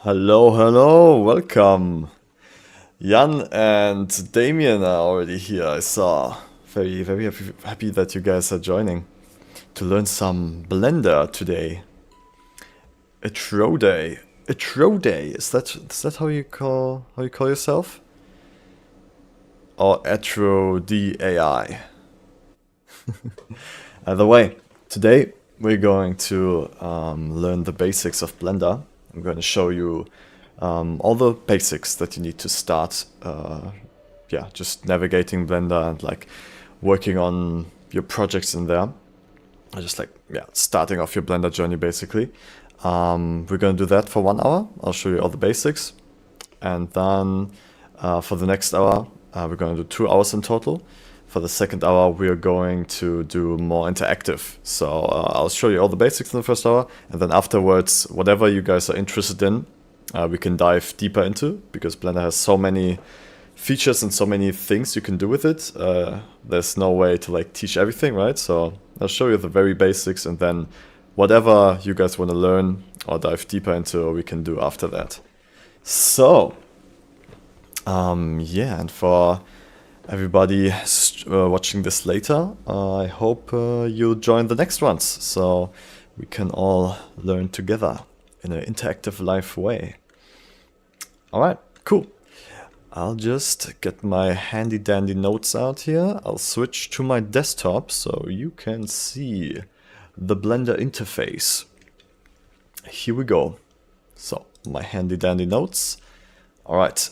Hello, hello, welcome. Jan and Damien are already here. I saw. Very happy that you guys are joining to learn some Blender today. A Tro Day. A Tro Day. Is that how you call yourself? Or Atro DAI? Either way, today we're going to learn the basics of Blender. I'm going to show you all the basics that you need to start, just navigating Blender and like working on your projects in there. Just like, starting off your Blender journey basically. We're going to do that for 1 hour. I'll show you all the basics. And then for the next hour, we're going to do 2 hours in total. For the second hour, we're going to do more interactive. So I'll show you all the basics in the first hour, and then afterwards, whatever you guys are interested in, we can dive deeper into, because Blender has so many features and so many things you can do with it. There's no way to like teach everything, right? So I'll show you the very basics, and then whatever you guys want to learn or dive deeper into, we can do after that. So, and for everybody watching this later, I hope you'll join the next ones, so we can all learn together in an interactive live way. Alright, cool. I'll just get my handy dandy notes out here. I'll switch to my desktop so you can see the Blender interface. Here we go. So, my handy dandy notes. Alright.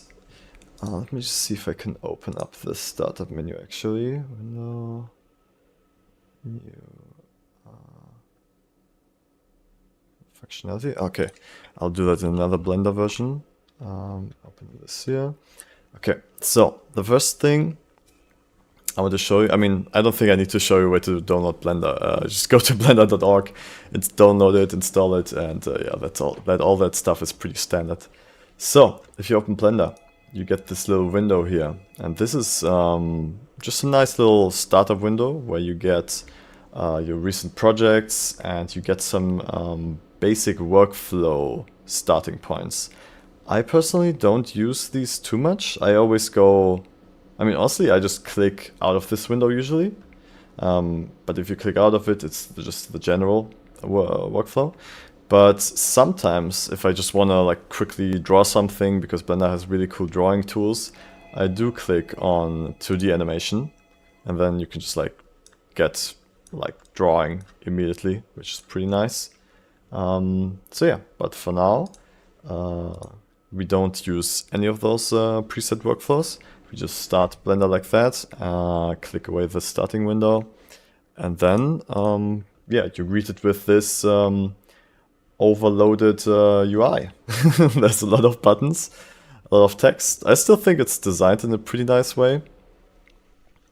Let me just see if I can open up the startup menu actually. Window, new, functionality. Okay, I'll do that in another Blender version. Open this here. Okay, so the first thing I want to show you, I don't think I need to show you where to download Blender. Just go to blender.org, it's download it, install it, and that's all. All that stuff is pretty standard. So, if you open Blender, you get this little window here, and this is just a nice little startup window where you get your recent projects and you get some basic workflow starting points. I personally don't use these too much. I always go, honestly, I just click out of this window usually, but if you click out of it, it's just the general workflow. But sometimes, if I just want to like quickly draw something, because Blender has really cool drawing tools, I do click on 2D animation, and then you can just like get like drawing immediately, which is pretty nice. But for now, we don't use any of those preset workflows. We just start Blender like that, click away the starting window, and then you greet it with this overloaded UI. There's a lot of buttons, a lot of text. I still think it's designed in a pretty nice way.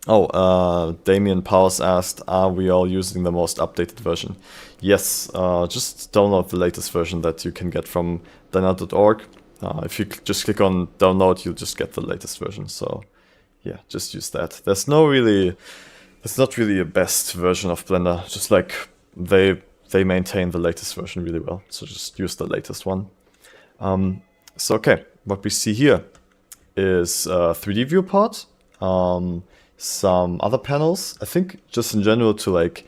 Damien Powers asked, are we all using the most updated version? Yes, just download the latest version that you can get from blender.org. If you just click on download, you'll just get the latest version. So yeah, just use that. There's not really a best version of Blender. Just like they maintain the latest version really well, so just use the latest one. Okay, what we see here is a 3D viewport, some other panels. I think just in general to like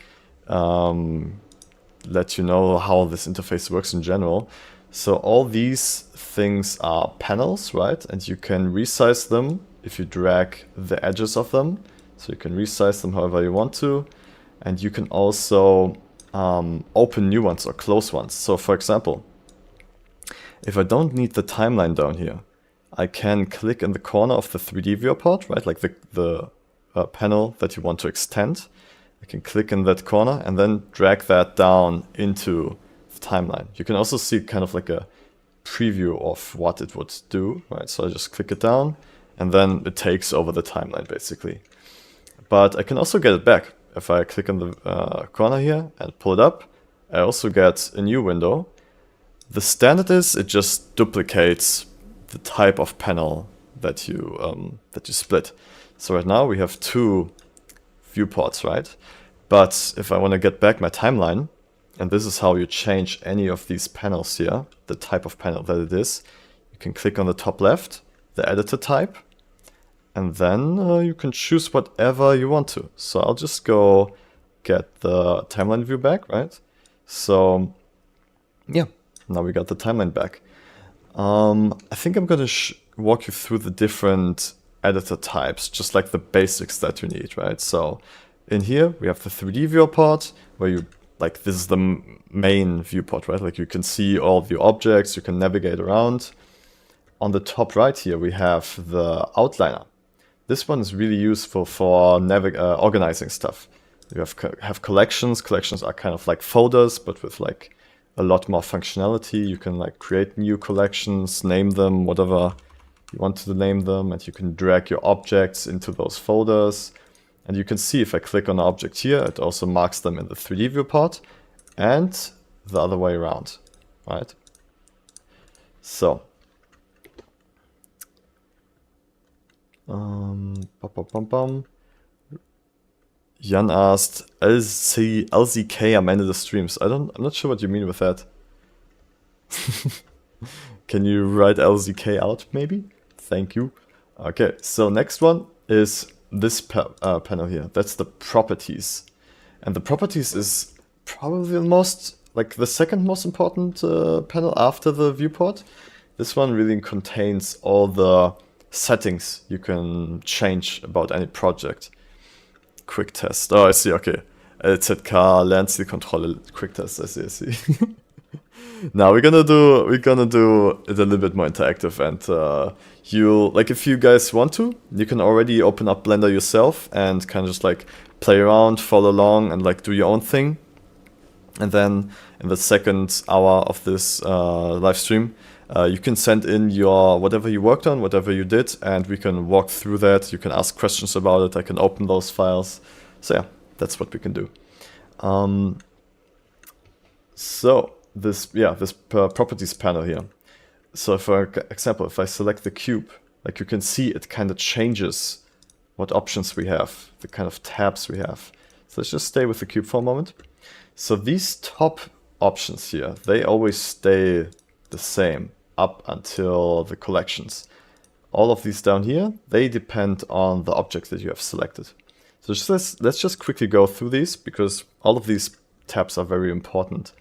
let you know how this interface works in general. So all these things are panels, right? And you can resize them if you drag the edges of them. So you can resize them however you want to, and you can also open new ones or close ones. So for example, if I don't need the timeline down here, I can click in the corner of the 3D viewport, right? Like the panel that you want to extend. I can click in that corner and then drag that down into the timeline. You can also see kind of like a preview of what it would do, right? So I just click it down and then it takes over the timeline basically. But I can also get it back. If I click on the corner here and pull it up, I also get a new window. The standard is it just duplicates the type of panel that you split. So right now we have two viewports, right? But if I want to get back my timeline, And this is how you change any of these panels here, the type of panel that it is. You can click on the top left, the editor type, and then you can choose whatever you want to. So I'll just go get the timeline view back, right? So yeah, now we got the timeline back. I think I'm gonna walk you through the different editor types, just like the basics that you need, right? So in here we have the 3D viewport, where you, like, this is the main viewport, right? Like, you can see all of your objects, you can navigate around. On the top right here we have the outliner. This one is really useful for organizing stuff. You have collections. Collections are kind of like folders, but with like a lot more functionality. You can like create new collections, name them, whatever you want to name them, and you can drag your objects into those folders. And you can see if I click on an object here, it also marks them in the 3D viewport, and the other way around, right? So, Jan asked LZK am Ende des Streams. I'm not sure what you mean with that. Can you write LZK out maybe? Thank you. Okay, so next one is this panel here. That's the properties. And the properties is probably the most, like the second most important panel after the viewport. This one really contains all the settings you can change about any project. Quick test. Oh, I see. Okay. LZK Lernzielkontrolle. Quick test. I see. Now we're gonna do it a little bit more interactive, and if you guys want to, you can already open up Blender yourself and kind of just like play around, follow along, and like do your own thing. And then in the second hour of this live stream, you can send in your whatever you worked on, whatever you did, and we can walk through that. You can ask questions about it. I can open those files. So yeah, that's what we can do. This properties panel here. So for example, if I select the cube, like you can see it kind of changes what options we have, the kind of tabs we have. So let's just stay with the cube for a moment. So these top options here, they always stay the same up until the collections. All of these down here, they depend on the objects that you have selected. So let's just quickly go through these, because all of these tabs are very important.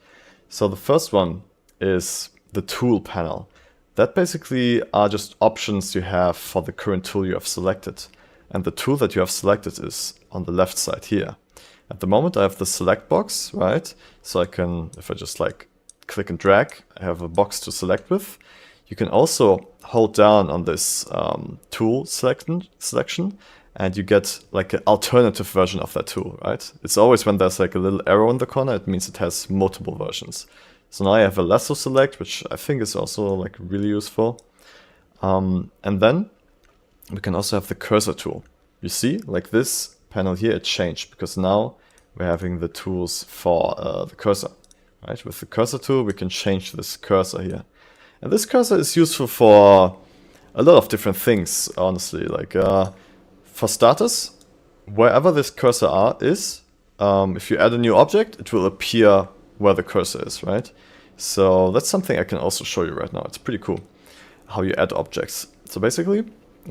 So the first one is the tool panel. That basically are just options you have for the current tool you have selected. And the tool that you have selected is on the left side here. At the moment I have the select box, right? So I can, if I just like click and drag, I have a box to select with. You can also hold down on this tool selection, and you get like an alternative version of that tool, right? It's always when there's like a little arrow in the corner, it means it has multiple versions. So now I have a lasso select, which I think is also like really useful. And then we can also have the cursor tool. You see, like this panel here, it changed because now we're having the tools for the cursor, right? With the cursor tool, we can change this cursor here. And this cursor is useful for a lot of different things, honestly. Like for starters, wherever this cursor is, if you add a new object, it will appear where the cursor is, right? So that's something I can also show you right now. It's pretty cool how you add objects. So basically,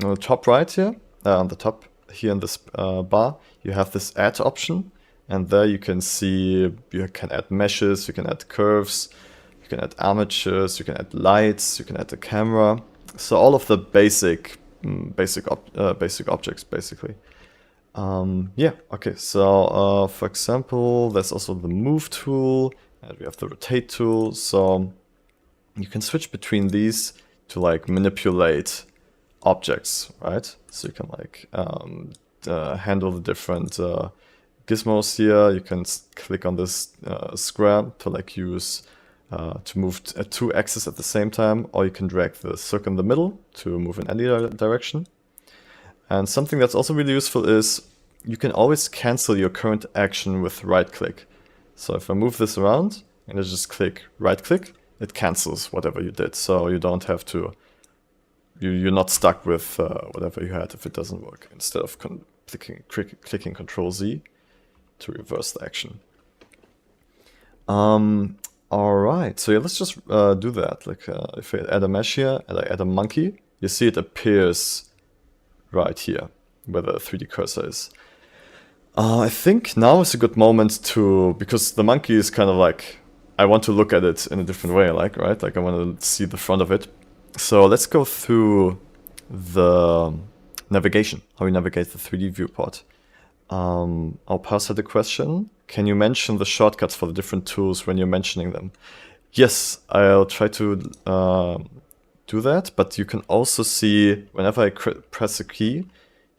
on the top right here, on the top here in this bar, you have this add option. And there you can see you can add meshes, you can add curves, you can add armatures, you can add lights, you can add the camera. So all of the basic objects, basically. Yeah, okay, so for example, there's also the move tool, and we have the rotate tool. So you can switch between these to like manipulate objects, right? So you can like handle the different gizmos here. You can click on this square to like use to move 2 axes at the same time, or you can drag the circle in the middle to move in any direction. And something that's also really useful is you can always cancel your current action with right click. So if I move this around and I just click right click, it cancels whatever you did. So you don't have to, you're not stuck with whatever you had if it doesn't work, instead of clicking Control Z to reverse the action. All right, so yeah, let's just do that. Like if I add a mesh here and I add a monkey, you see it appears right here where the 3D cursor is. I think now is a good moment to, because the monkey is kind of like, I want to look at it in a different way, like, right? Like I want to see the front of it. So let's go through the navigation, how you navigate the 3D viewport. I'll pass out the question. Can you mention the shortcuts for the different tools when you're mentioning them? Yes, I'll try to do that, but you can also see, whenever I press a key,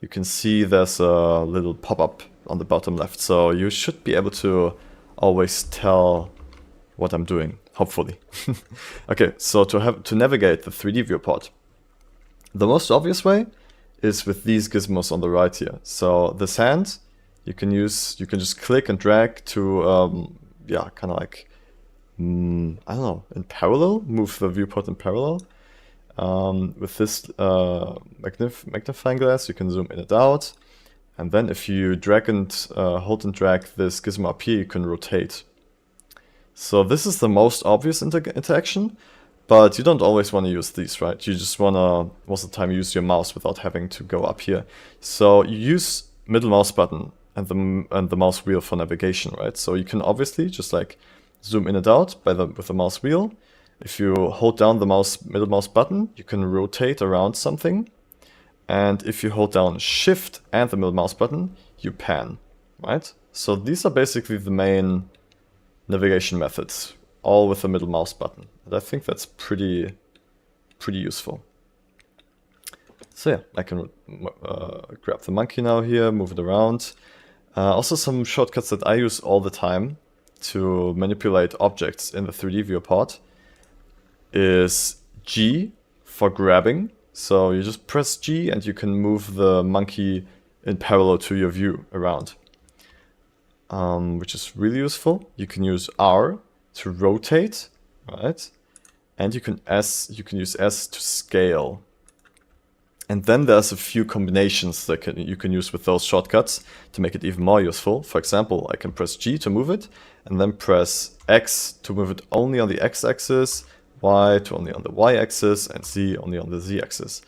you can see there's a little pop-up on the bottom left. So you should be able to always tell what I'm doing, hopefully. Okay, so to navigate the 3D viewport, the most obvious way is with these gizmos on the right here. So this hand, you can just click and drag to, yeah, kind of like, I don't know, in parallel, move the viewport in parallel. With this magnifying glass, you can zoom in and out. And then if you drag and hold and drag this gizmo up here, you can rotate. So this is the most obvious interaction, but you don't always want to use these, right? You just want to, most of the time, use your mouse without having to go up here. So you use middle mouse button and the mouse wheel for navigation, right? So you can obviously just like zoom in and out with the mouse wheel. If you hold down the middle mouse button, you can rotate around something. And if you hold down Shift and the middle mouse button, you pan, right? So these are basically the main navigation methods, all with the middle mouse button. And I think that's pretty useful. So yeah, I can grab the monkey now here, move it around. Also some shortcuts that I use all the time to manipulate objects in the 3D viewport is G for grabbing. So you just press G and you can move the monkey in parallel to your view around, which is really useful. You can use R to rotate, right? And you can use S to scale. And then there's a few combinations that you can use with those shortcuts to make it even more useful. For example, I can press G to move it, and then press X to move it only on the X-axis, Y to only on the Y-axis, and Z only on the Z-axis.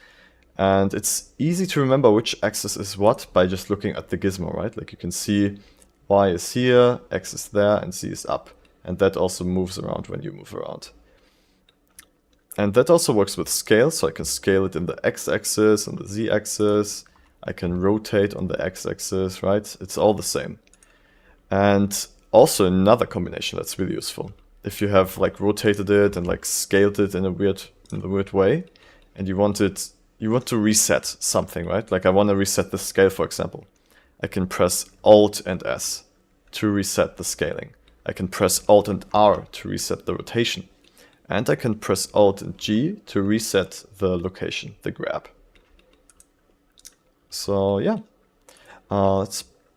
And it's easy to remember which axis is what by just looking at the gizmo, right? Like you can see Y is here, X is there, and Z is up. And that also moves around when you move around. And that also works with scale, so I can scale it in the X-axis and the Z-axis. I can rotate on the X-axis, right? It's all the same. And also another combination that's really useful. If you have like rotated it and like scaled it in a weird way, and you want to reset something, right? Like I want to reset the scale, for example. I can press Alt and S to reset the scaling. I can press Alt and R to reset the rotation. And I can press Alt and G to reset the location, the grab. So yeah,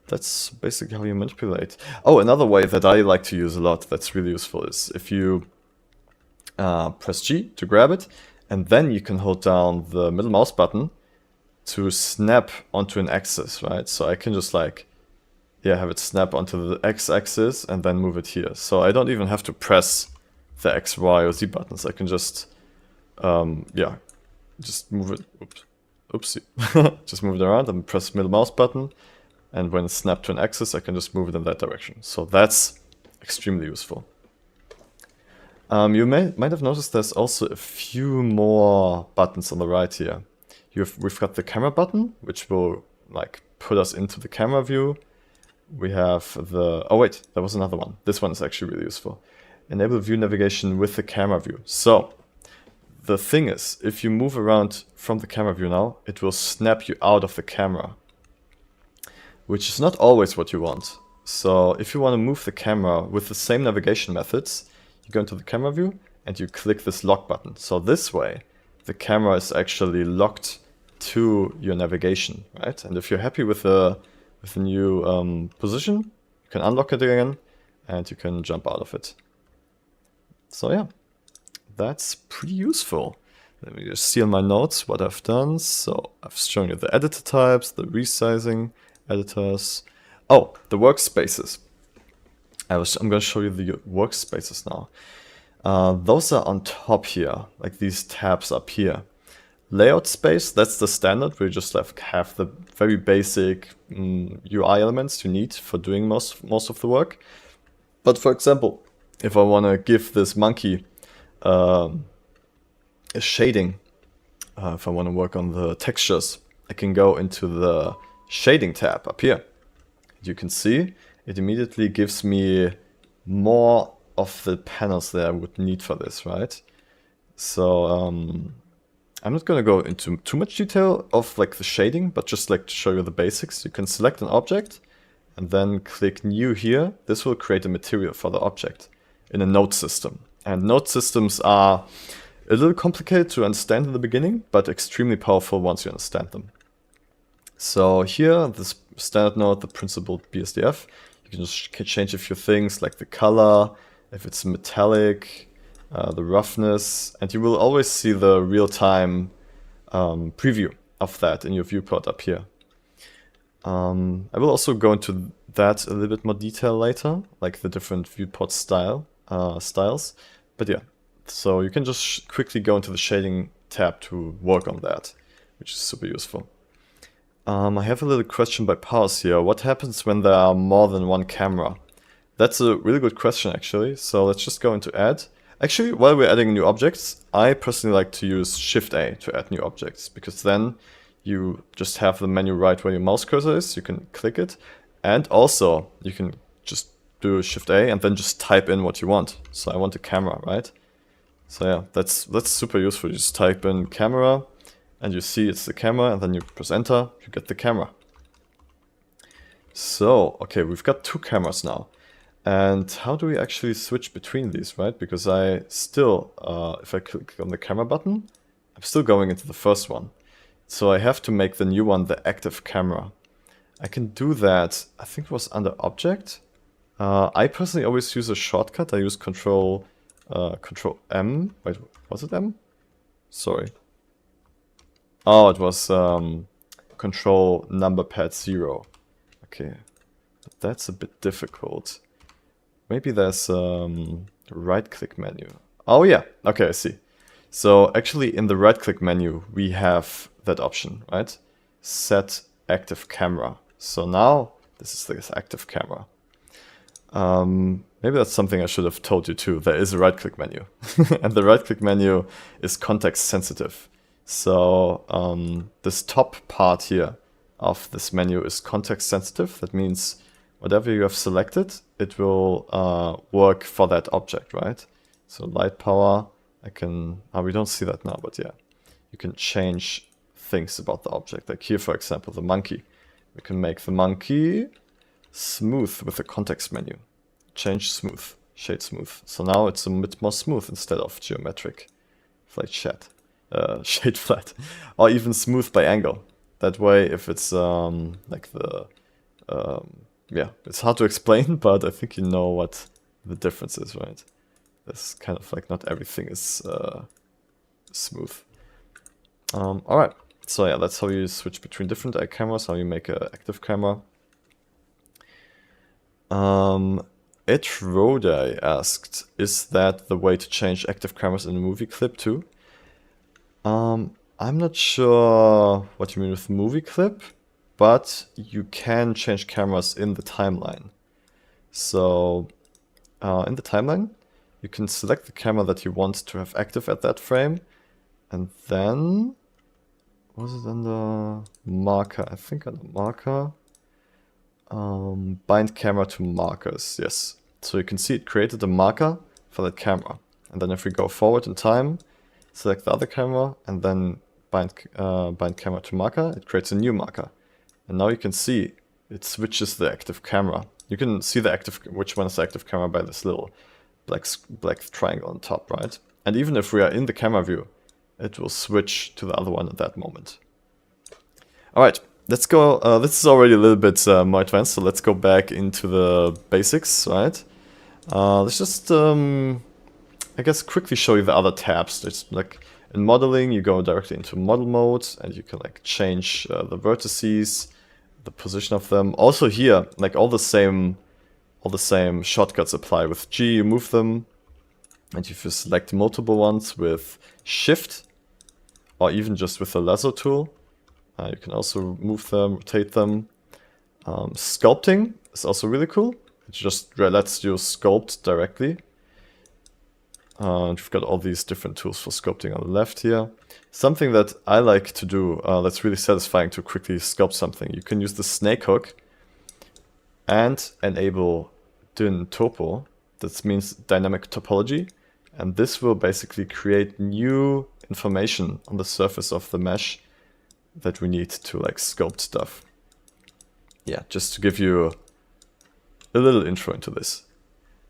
that's basically how you manipulate. Oh, another way that I like to use a lot that's really useful is if you press G to grab it, and then you can hold down the middle mouse button to snap onto an axis, right? So I can just like, yeah, have it snap onto the X-axis and then move it here. So I don't even have to press the X, Y, or Z buttons. I can just, yeah, just move it, oopsie, just move it around and press middle mouse button. And when it's snapped to an axis, I can just move it in that direction. So that's extremely useful. You might have noticed there's also a few more buttons on the right here. We've got the camera button, which will like put us into the camera view. We have the, oh wait, there was another one. This one is actually really useful. Enable view navigation with the camera view. So the thing is, if you move around from the camera view now, it will snap you out of the camera, which is not always what you want. So if you want to move the camera with the same navigation methods, you go into the camera view and you click this lock button. So this way, the camera is actually locked to your navigation, right? And if you're happy with the new position, you can unlock it again and you can jump out of it. So yeah, that's pretty useful. Let me just see on my notes what I've done. So I've shown you the editor types, the resizing editors. Oh, the workspaces. I'm going to show you the workspaces now. Those are on top here, like these tabs up here. Layout space, that's the standard. We just have the very basic UI elements you need for doing most of the work. But for example, if I want to give this monkey a shading, if I want to work on the textures, I can go into the shading tab up here. You can see it immediately gives me more of the panels that I would need for this, right? So I'm not going to go into too much detail of like the shading, but just like to show you the basics. You can select an object and then click new here. This will create a material for the object in a node system. And node systems are a little complicated to understand in the beginning, but extremely powerful once you understand them. So here, this standard node, the principled BSDF, you can just change a few things like the color, if it's metallic, the roughness, and you will always see the real-time preview of that in your viewport up here. I will also go into that a little bit more detail later, like the different viewport styles. But yeah, so you can just quickly go into the shading tab to work on that, which is super useful. I have a little question by Pars here. What happens when there are more than one camera? That's a really good question, actually. So let's just go into add. Actually, while we're adding new objects, I personally like to use Shift-A to add new objects, because then you just have the menu right where your mouse cursor is. You can click it. And also, you can just do Shift-A and then just type in what you want. So I want a camera, right? So yeah, that's super useful. You just type in camera, and you see it's the camera, and then you press enter, you get the camera. So, okay, we've got two cameras now. And how do we actually switch between these, right? Because I still, if I click on the camera button, I'm still going into the first one. So I have to make the new one the active camera. I can do that, I think it was under object. I personally always use a shortcut. I use Control M. Wait, was it M? Sorry. Oh, it was Control number pad 0. Okay, but that's a bit difficult. Maybe there's right-click menu. Oh yeah, okay, I see. So actually in the right-click menu, we have that option, right? Set active camera. So now this is the active camera. Maybe that's something I should have told you too. There is a right-click menu. And the right-click menu is context sensitive. So this top part here of this menu is context sensitive. That means whatever you have selected, it will work for that object, right? So light power, I can, we don't see that now, but yeah. You can change things about the object. Like here, for example, the monkey. We can make the monkey smooth with the context menu. Change smooth, shade smooth. So now it's a bit more smooth instead of geometric. Flat shade flat. Or even smooth by angle. That way, if it's like the... yeah, it's hard to explain, but I think you know what the difference is, right? It's kind of like not everything is smooth. Alright, so yeah, that's how you switch between different cameras, how you make an active camera. Ed Rode asked, is that the way to change active cameras in a movie clip too? I'm not sure what you mean with movie clip, but you can change cameras in the timeline. So in the timeline, you can select the camera that you want to have active at that frame, and then, was it under marker? I think under marker. Bind camera to markers, yes. So you can see it created a marker for that camera. And then if we go forward in time, select the other camera, and then bind camera to marker, it creates a new marker. And now you can see it switches the active camera. You can see the which one is the active camera by this little black triangle on top, right? And even if we are in the camera view, it will switch to the other one at that moment. Alright, let's go. This is already a little bit more advanced, so let's go back into the basics, right? Let's just, I guess, quickly show you the other tabs. It's like in modeling, you go directly into model mode, and you can like change the vertices, the position of them. Also here, like all the same all the same shortcuts apply. With G, you move them, and if you select multiple ones with Shift, or even just with the lasso tool, you can also move them, rotate them. Sculpting is also really cool. It just lets you sculpt directly. And we've got all these different tools for sculpting on the left here. Something that I like to do that's really satisfying to quickly sculpt something. You can use the snake hook and enable Dyn Topo. That means dynamic topology. And this will basically create new information on the surface of the mesh that we need to like sculpt stuff. Yeah, just to give you a little intro into this.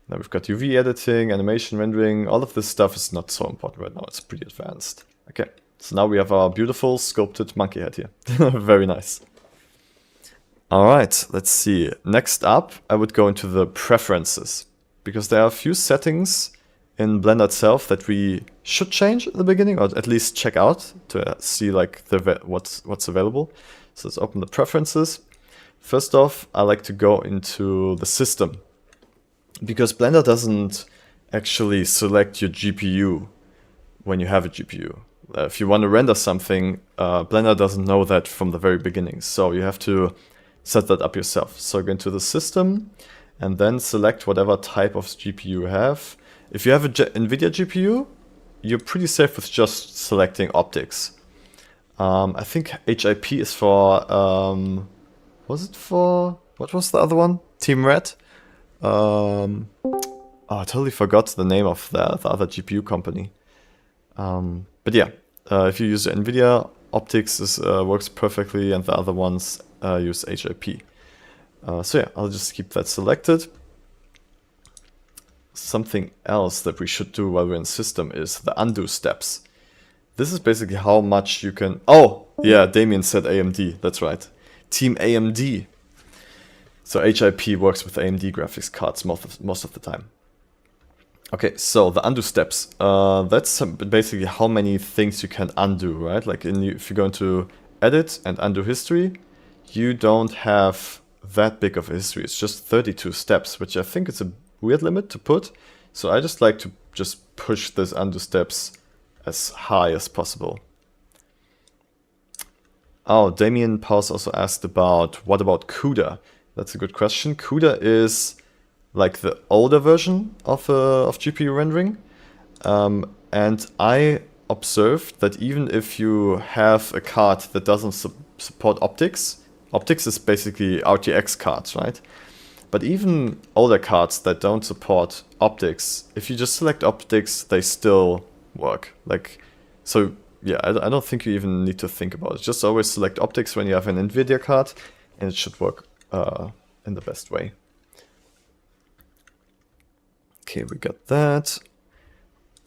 Now we've got UV editing, animation rendering. All of this stuff is not so important right now. It's pretty advanced. Okay, so now we have our beautiful sculpted monkey head here. Very nice. All right, let's see. Next up, I would go into the preferences, because there are a few settings in Blender itself that we should change at the beginning, or at least check out to see like what's available. So let's open the preferences. First off, I like to go into the system, because Blender doesn't actually select your GPU when you have a GPU. If you want to render something, Blender doesn't know that from the very beginning, so you have to set that up yourself. So go into the system and then select whatever type of GPU you have. If you have a NVIDIA GPU, you're pretty safe with just selecting optics. I think HIP is for, what was the other one? Team Red? Oh, I totally forgot the name of the other GPU company. But yeah, if you use NVIDIA, optics works perfectly, and the other ones use HIP. So yeah, I'll just keep that selected. Something else that we should do while we're in system is the undo steps. This is basically how much you can... Oh, yeah, Damien said AMD, that's right. Team AMD. So HIP works with AMD graphics cards most of the time. Okay, so the undo steps. That's basically how many things you can undo, right? Like if you go into edit and undo history, you don't have that big of a history. It's just 32 steps, which I think is a weird limit to put. So I just like to just push this undo steps as high as possible. Oh, Damien Paus also asked about, what about CUDA? That's a good question. CUDA is like the older version of GPU rendering. And I observed that even if you have a card that doesn't support optics, optics is basically RTX cards, right? But even older cards that don't support optics, if you just select optics, they still work. Like, so yeah, I don't think you even need to think about it. Just always select optics when you have an NVIDIA card, and it should work in the best way. Okay, we got that.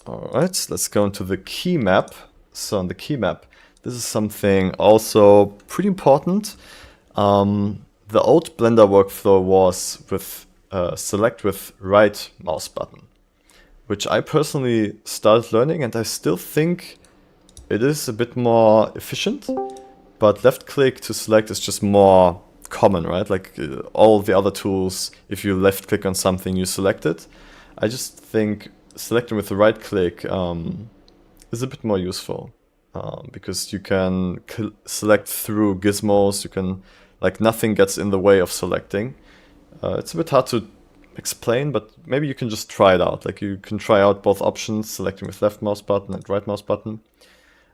All right, let's go into the key map. So on the key map, this is something also pretty important. The old Blender workflow was with select with right mouse button, which I personally started learning, and I still think it is a bit more efficient, but left click to select is just more common, right? Like all the other tools, if you left click on something, you select it. I just think selecting with the right click is a bit more useful because you can select through gizmos, you can, like, nothing gets in the way of selecting. It's a bit hard to explain, but maybe you can just try it out. Like, you can try out both options, selecting with left mouse button and right mouse button.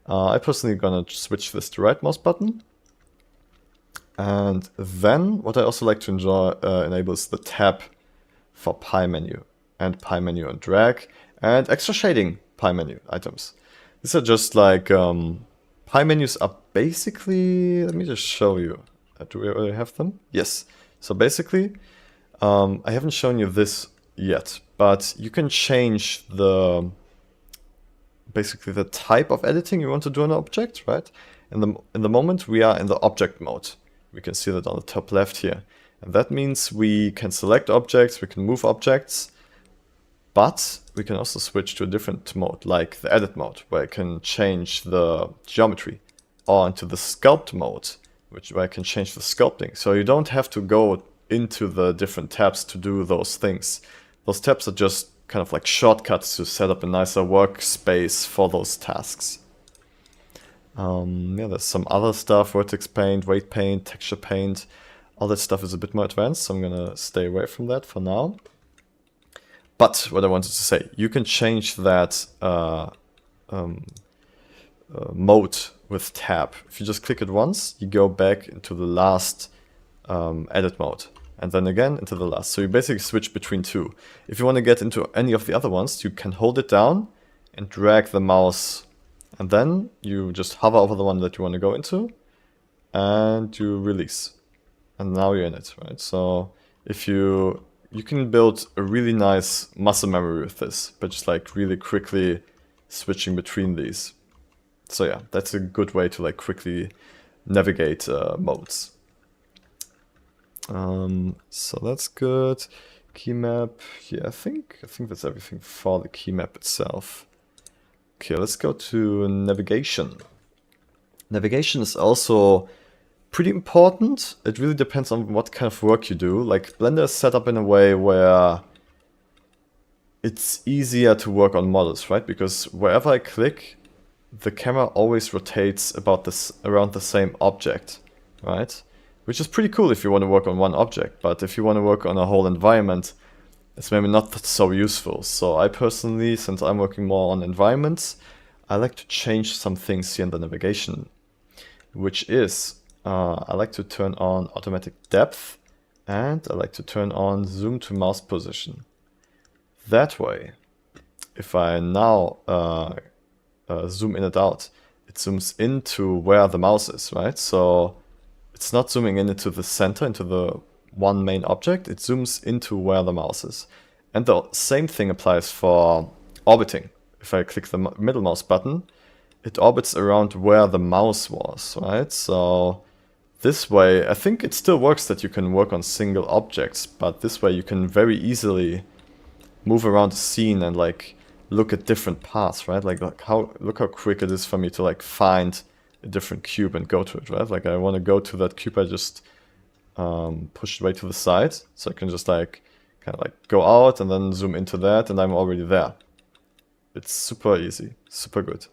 I personally gonna switch this to right mouse button. And then what I also like to enable is the tab for pie menu and pie menu and drag and extra shading pie menu items. These are just like pie menus are basically, let me just show you. Do we already have them? Yes. So basically, I haven't shown you this yet, but you can change basically the type of editing you want to do on an object, right? In the moment we are in the object mode. We can see that on the top left here. And that means we can select objects, we can move objects, but we can also switch to a different mode, like the edit mode, where I can change the geometry, or into the sculpt mode, where I can change the sculpting. So you don't have to go into the different tabs to do those things. Those tabs are just kind of like shortcuts to set up a nicer workspace for those tasks. Yeah, there's some other stuff, vertex paint, weight paint, texture paint. All that stuff is a bit more advanced, so I'm gonna stay away from that for now. But what I wanted to say, you can change that mode with tab. If you just click it once, you go back into the last edit mode, and then again into the last. So you basically switch between two. If you want to get into any of the other ones, you can hold it down and drag the mouse, and then you just hover over the one that you want to go into, and you release. And now you're in it, right? So if you can build a really nice muscle memory with this, but just like really quickly switching between these. So yeah, that's a good way to like quickly navigate modes. So that's good. Key map. Yeah, I think that's everything for the key map itself. Okay, let's go to navigation. Navigation is also pretty important. It really depends on what kind of work you do. Like Blender is set up in a way where it's easier to work on models, right? Because wherever I click, the camera always rotates around the same object, right? Which is pretty cool if you want to work on one object, but if you want to work on a whole environment, it's maybe not so useful. So I personally, since I'm working more on environments, I like to change some things here in the navigation, which is, I like to turn on automatic depth, and I like to turn on zoom to mouse position. That way, if I now zoom in and out, it zooms into where the mouse is, right? So it's not zooming in into the center, into the one main object, it zooms into where the mouse is. And the same thing applies for orbiting. If I click the middle mouse button, it orbits around where the mouse was, right? So this way, I think it still works that you can work on single objects, but this way you can very easily move around the scene and like look at different paths, right? Like look how quick it is for me to like find a different cube and go to it, right? Like I want to go to that cube, I just push it way to the side, so I can just like kind of like go out and then zoom into that, and I'm already there. It's super easy, super good.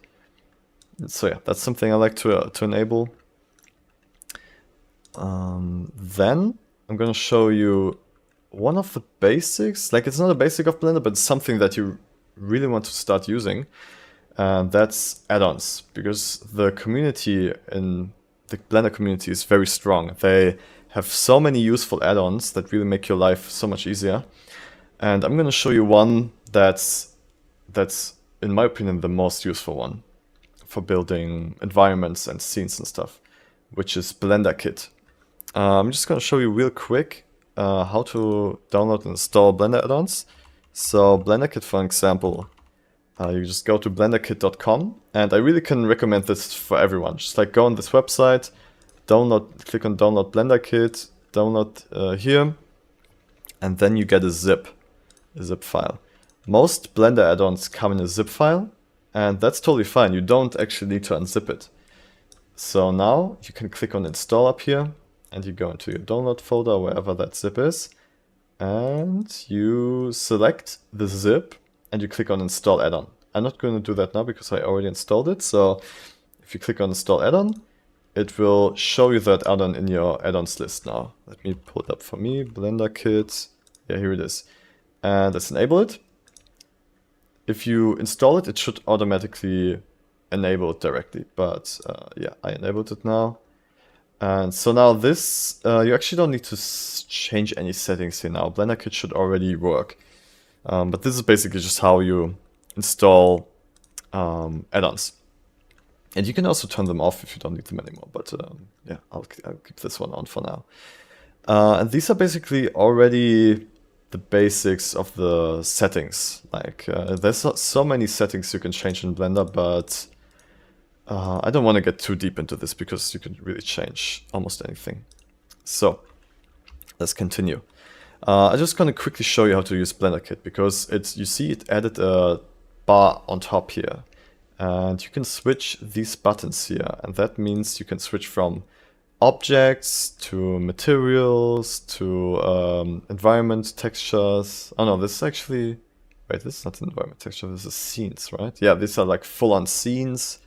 So yeah, that's something I like to enable. Then I'm gonna show you one of the basics. Like it's not a basic of Blender, but it's something that you really want to start using. And that's add-ons, because the community in the Blender community is very strong. They have so many useful add-ons that really make your life so much easier. And I'm going to show you one that's, in my opinion, the most useful one for building environments and scenes and stuff, which is BlenderKit. I'm just going to show you real quick how to download and install Blender add-ons. So BlenderKit, for example, you just go to blenderkit.com, and I really can recommend this for everyone. Just like go on this website, click on download BlenderKit, download here, and then you get a zip file. Most Blender add-ons come in a zip file, and that's totally fine. You don't actually need to unzip it. So now you can click on install up here, and you go into your download folder, wherever that zip is, and you select the zip, and you click on install add-on. I'm not going to do that now because I already installed it. So if you click on install add-on, it will show you that add-on in your add-ons list now. Let me pull it up for me, BlenderKit. Yeah, here it is. And let's enable it. If you install it, it should automatically enable it directly. But yeah, I enabled it now. And so now this, you actually don't need to change any settings here now. BlenderKit should already work. But this is basically just how you install add-ons. And you can also turn them off if you don't need them anymore. But yeah, I'll keep this one on for now. And these are basically already the basics of the settings. Like there's so many settings you can change in Blender, but I don't want to get too deep into this because you can really change almost anything. So let's continue. I'm just going to quickly show you how to use BlenderKit, because you see it added a bar on top here, and you can switch these buttons here, and that means you can switch from objects to materials to environment textures. Oh no, this is actually, wait, this is not an environment texture, this is scenes, right? Yeah, these are like full-on scenes.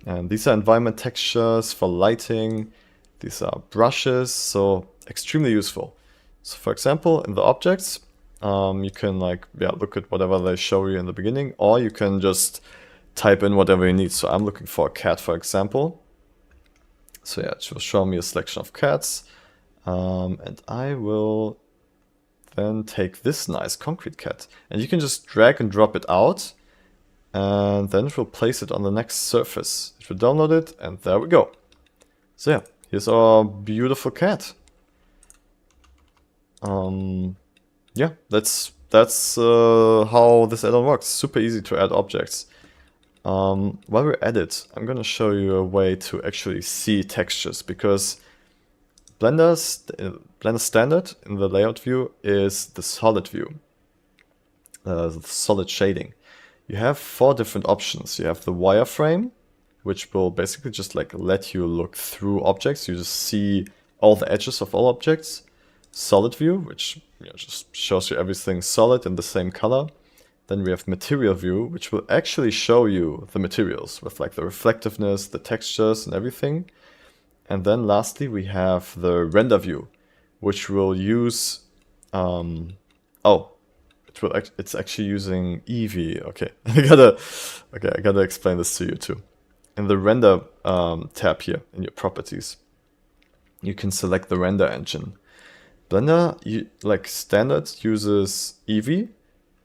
And these are environment textures for lighting. These are brushes, so extremely useful. So for example, in the objects, you can like, yeah, look at whatever they show you in the beginning, or you can just type in whatever you need. So I'm looking for a cat, for example. So yeah, it will show me a selection of cats. And I will then take this nice concrete cat. And you can just drag and drop it out. And then it will place it on the next surface. It will download it, and there we go. So yeah, here's our beautiful cat. Yeah, that's how this add-on works. Super easy to add objects. While we're at it, I'm gonna show you a way to actually see textures, because Blender standard in the layout view is the solid view, the solid shading. You have 4 different options. You have the wireframe, which will basically just like let you look through objects. You just see all the edges of all objects. Solid view, which just shows you everything solid in the same color. Then we have material view, which will actually show you the materials with like the reflectiveness, the textures and everything. And then lastly, we have the render view, which will use, it's actually using Eevee. Okay, I gotta explain this to you too. In the render tab here in your properties, you can select the render engine. Blender, like standard, uses Eevee,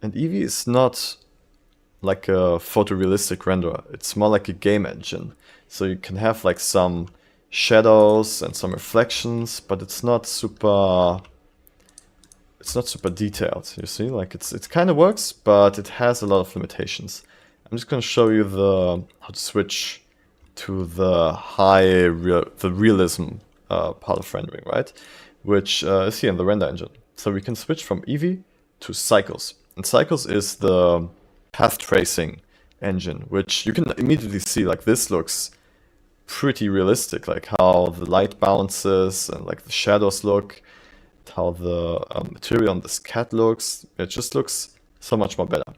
and Eevee is not like a photorealistic renderer. It's more like a game engine. So you can have like some shadows and some reflections, but it's not super detailed, you see? Like it kind of works, but it has a lot of limitations. I'm just going to show you how to switch to the realism part of rendering, right? Which is here in the render engine. So we can switch from Eevee to Cycles. And Cycles is the path tracing engine, which you can immediately see, like this looks pretty realistic, like how the light bounces and like the shadows look, how the material on this cat looks. It just looks so much more better.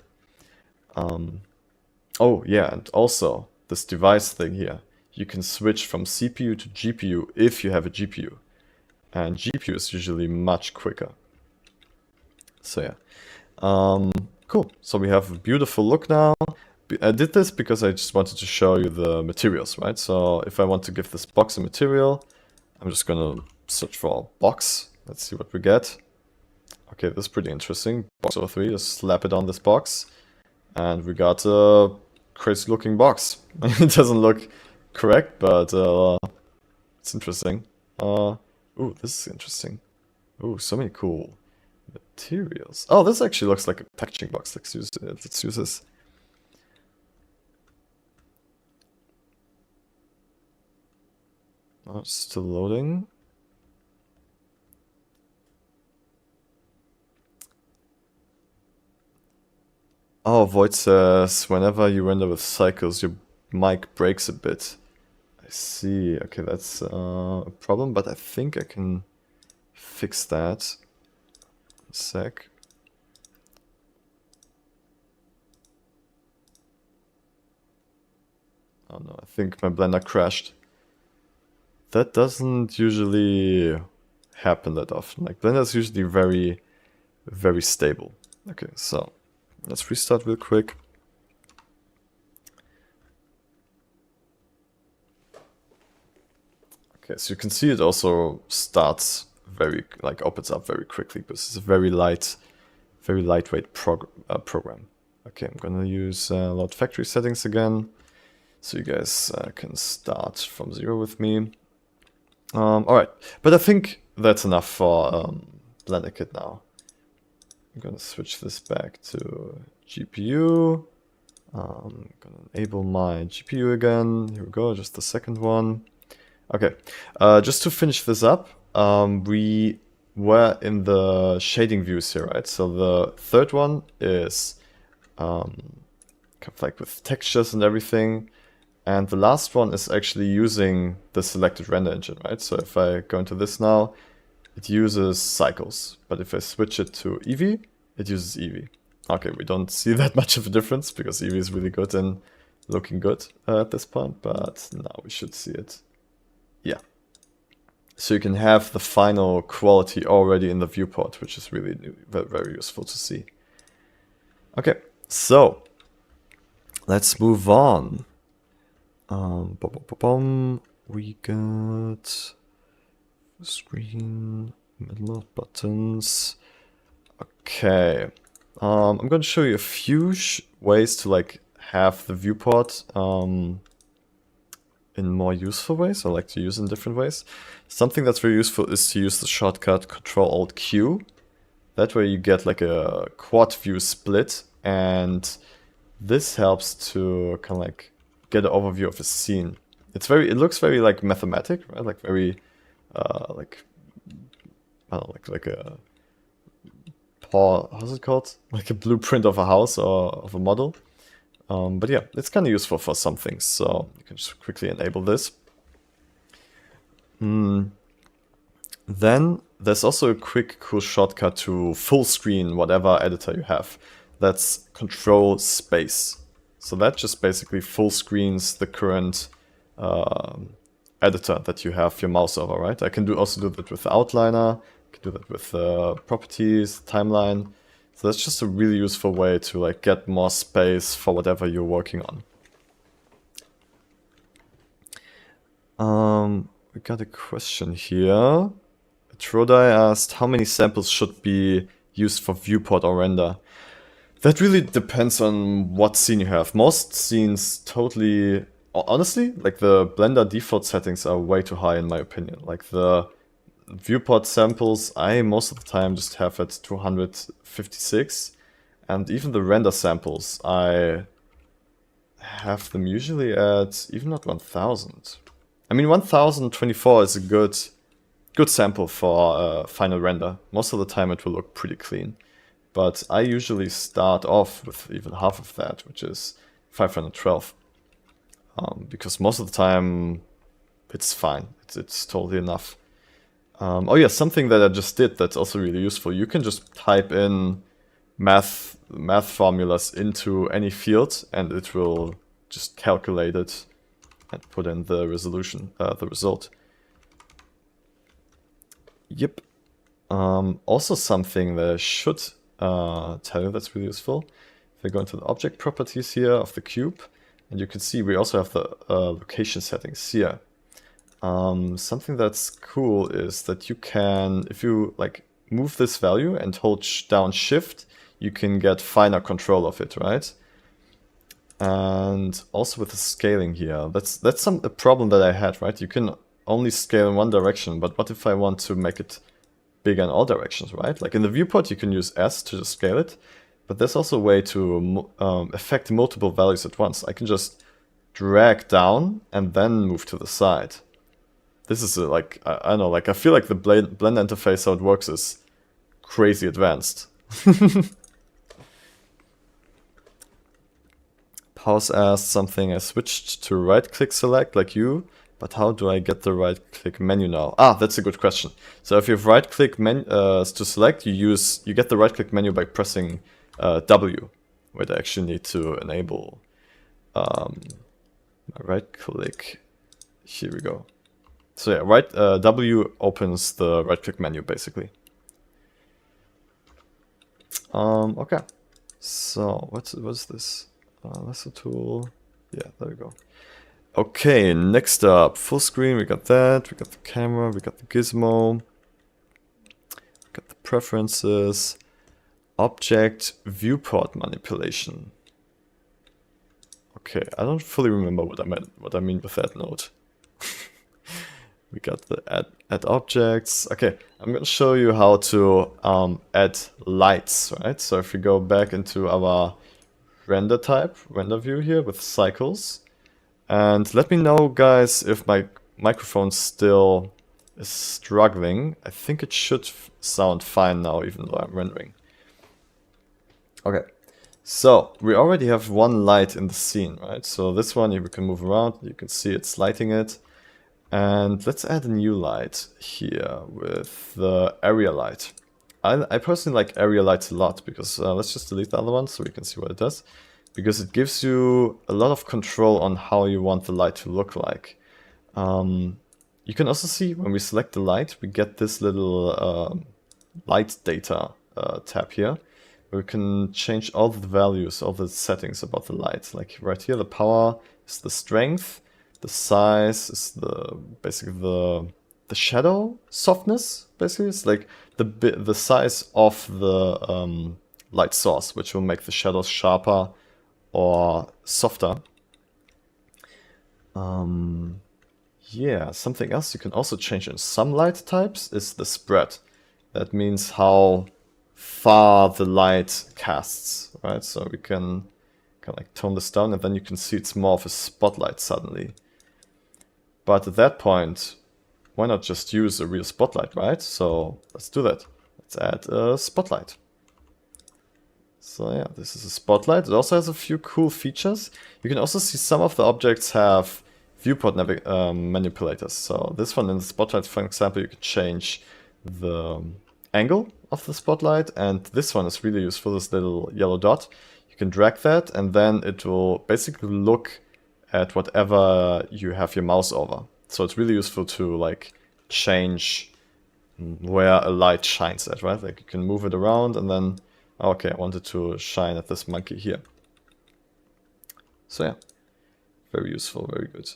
Oh yeah, and also this device thing here. You can switch from CPU to GPU if you have a GPU. And GPU is usually much quicker. So yeah. Cool. So we have a beautiful look now. I did this because I just wanted to show you the materials, right? So if I want to give this box a material, I'm just gonna search for box. Let's see what we get. Okay, this is pretty interesting. Box 03, just slap it on this box. And we got a crazy looking box. It doesn't look correct, but it's interesting. Ooh, this is interesting. Ooh, so many cool materials. Oh, this actually looks like a packaging box. Let's use this. Oh, it's still loading. Oh, Void says, whenever you render with cycles, your mic breaks a bit. I see. Okay, that's a problem, but I think I can fix that. A sec. Oh no, I think my Blender crashed. That doesn't usually happen that often. Like, Blender is usually very, very stable. Okay, so let's restart real quick. Okay, so you can see it also starts opens up very quickly because it's a very lightweight program. Okay, I'm gonna use load factory settings again, so you guys can start from 0 with me. Alright, but I think that's enough for BlenderKit now. I'm gonna switch this back to GPU. I'm gonna enable my GPU again. Here we go, just the second one. Okay, just to finish this up, we were in the shading views here, right? So the third one is kind of like with textures and everything. And the last one is actually using the selected render engine, right? So if I go into this now, it uses cycles. But if I switch it to Eevee, it uses Eevee. Okay, we don't see that much of a difference because Eevee is really good and looking good at this point, but now we should see it. Yeah. So you can have the final quality already in the viewport, which is really very, very useful to see. Okay, so let's move on. We got screen, middle of buttons. Okay, I'm going to show you a few ways to like have the viewport in more useful ways, or like to use in different ways. Something that's very useful is to use the shortcut Ctrl-Alt-Q. That way you get like a quad view split, and this helps to kind of like get an overview of a scene. It looks very like mathematic, right? Like very like I don't know, like a how's it called? Like a blueprint of a house or of a model. But yeah, it's kind of useful for some things, so you can just quickly enable this. Then there's also a quick, cool shortcut to full screen whatever editor you have. That's Control Space. So that just basically full screens the current editor that you have your mouse over, right? I can also do that with the outliner, I can do that with properties, timeline. So that's just a really useful way to like get more space for whatever you're working on. We got a question here. Trodai asked, how many samples should be used for viewport or render? That really depends on what scene you have. Most scenes totally... Honestly, like the Blender default settings are way too high in my opinion. Like the viewport samples, I most of the time just have at 256. And even the render samples, I have them usually at even not 1000. I mean, 1024 is a good sample for final render. Most of the time it will look pretty clean. But I usually start off with even half of that, which is 512. Because most of the time it's fine. It's totally enough. Oh yeah, something that I just did that's also really useful. You can just type in math formulas into any field and it will just calculate it and put in the resolution, the result. Yep. Also something that I should tell you that's really useful. If I go into the object properties here of the cube, and you can see we also have the location settings here. Something that's cool is that you can, if you like move this value and hold down shift, you can get finer control of it, right? And also with the scaling here, that's a problem that I had, right? You can only scale in one direction, but what if I want to make it bigger in all directions, right? Like in the viewport, you can use S to just scale it, but there's also a way to affect multiple values at once. I can just drag down and then move to the side. This is like, I don't know, like I feel like the Blender interface, how it works is crazy advanced. Pause asked something, I switched to right-click select like you, but how do I get the right-click menu now? Ah, that's a good question. So if you have right-click to select, you get the right-click menu by pressing W, where I actually need to enable right-click. Here we go. So yeah, W opens the right-click menu basically. Okay. So what's this? Lasso tool. Yeah, there we go. Okay, next up, full screen. We got that. We got the camera. We got the gizmo. We got the preferences. Object viewport manipulation. Okay, I don't fully remember what I mean with that note. We got the add objects. Okay, I'm gonna show you how to add lights, right? So if we go back into our render view here with cycles, and let me know, guys, if my microphone still is struggling. I think it should sound fine now, even though I'm rendering. Okay, So we already have one light in the scene, right? So this one, we can move around, you can see it's lighting it. And let's add a new light here with the area light. I personally like area lights a lot because let's just delete the other one so we can see what it does. Because it gives you a lot of control on how you want the light to look like. You can also see when we select the light, we get this little light data tab here. Where we can change all the values, all the settings about the light. Like right here, the power is the strength. The size is basically the shadow softness. Basically, it's like the size of the light source, which will make the shadows sharper or softer. Yeah, something else you can also change in some light types is the spread. That means how far the light casts, right? So we can kind of like tone this down, and then you can see it's more of a spotlight suddenly. But at that point, why not just use a real spotlight, right? So let's do that. Let's add a spotlight. So yeah, this is a spotlight. It also has a few cool features. You can also see some of the objects have viewport manipulators. So this one in the spotlight, for example, you can change the angle of the spotlight. And this one is really useful, this little yellow dot. You can drag that and then it will basically look at whatever you have your mouse over. So it's really useful to like change where a light shines at, right? Like you can move it around and then, okay, I wanted to shine at this monkey here. So yeah, very useful, very good.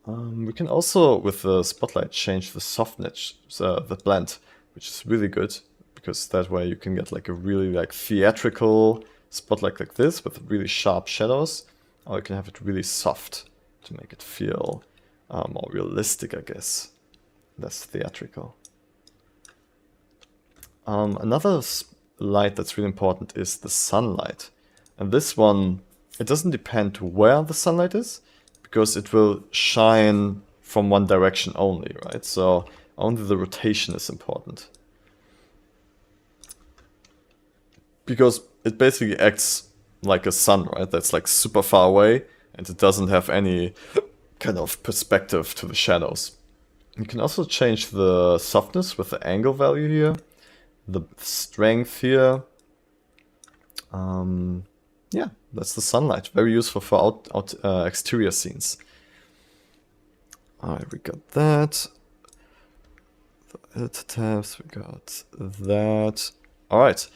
We can also, with the spotlight, change the softness, the blend, which is really good, because that way you can get like a really like theatrical spotlight like this with really sharp shadows, or you can have it really soft to make it feel more realistic, I guess, less theatrical. Another light that's really important is the sunlight, and this one, it doesn't depend where the sunlight is, because it will shine from one direction only, right? So only the rotation is important. Because it basically acts like a sun, right? That's like super far away and it doesn't have any kind of perspective to the shadows. You can also change the softness with the angle value here, the strength here. Yeah, that's the sunlight. Very useful for exterior scenes. Alright, we got that. The edit tabs, we got that. Alright,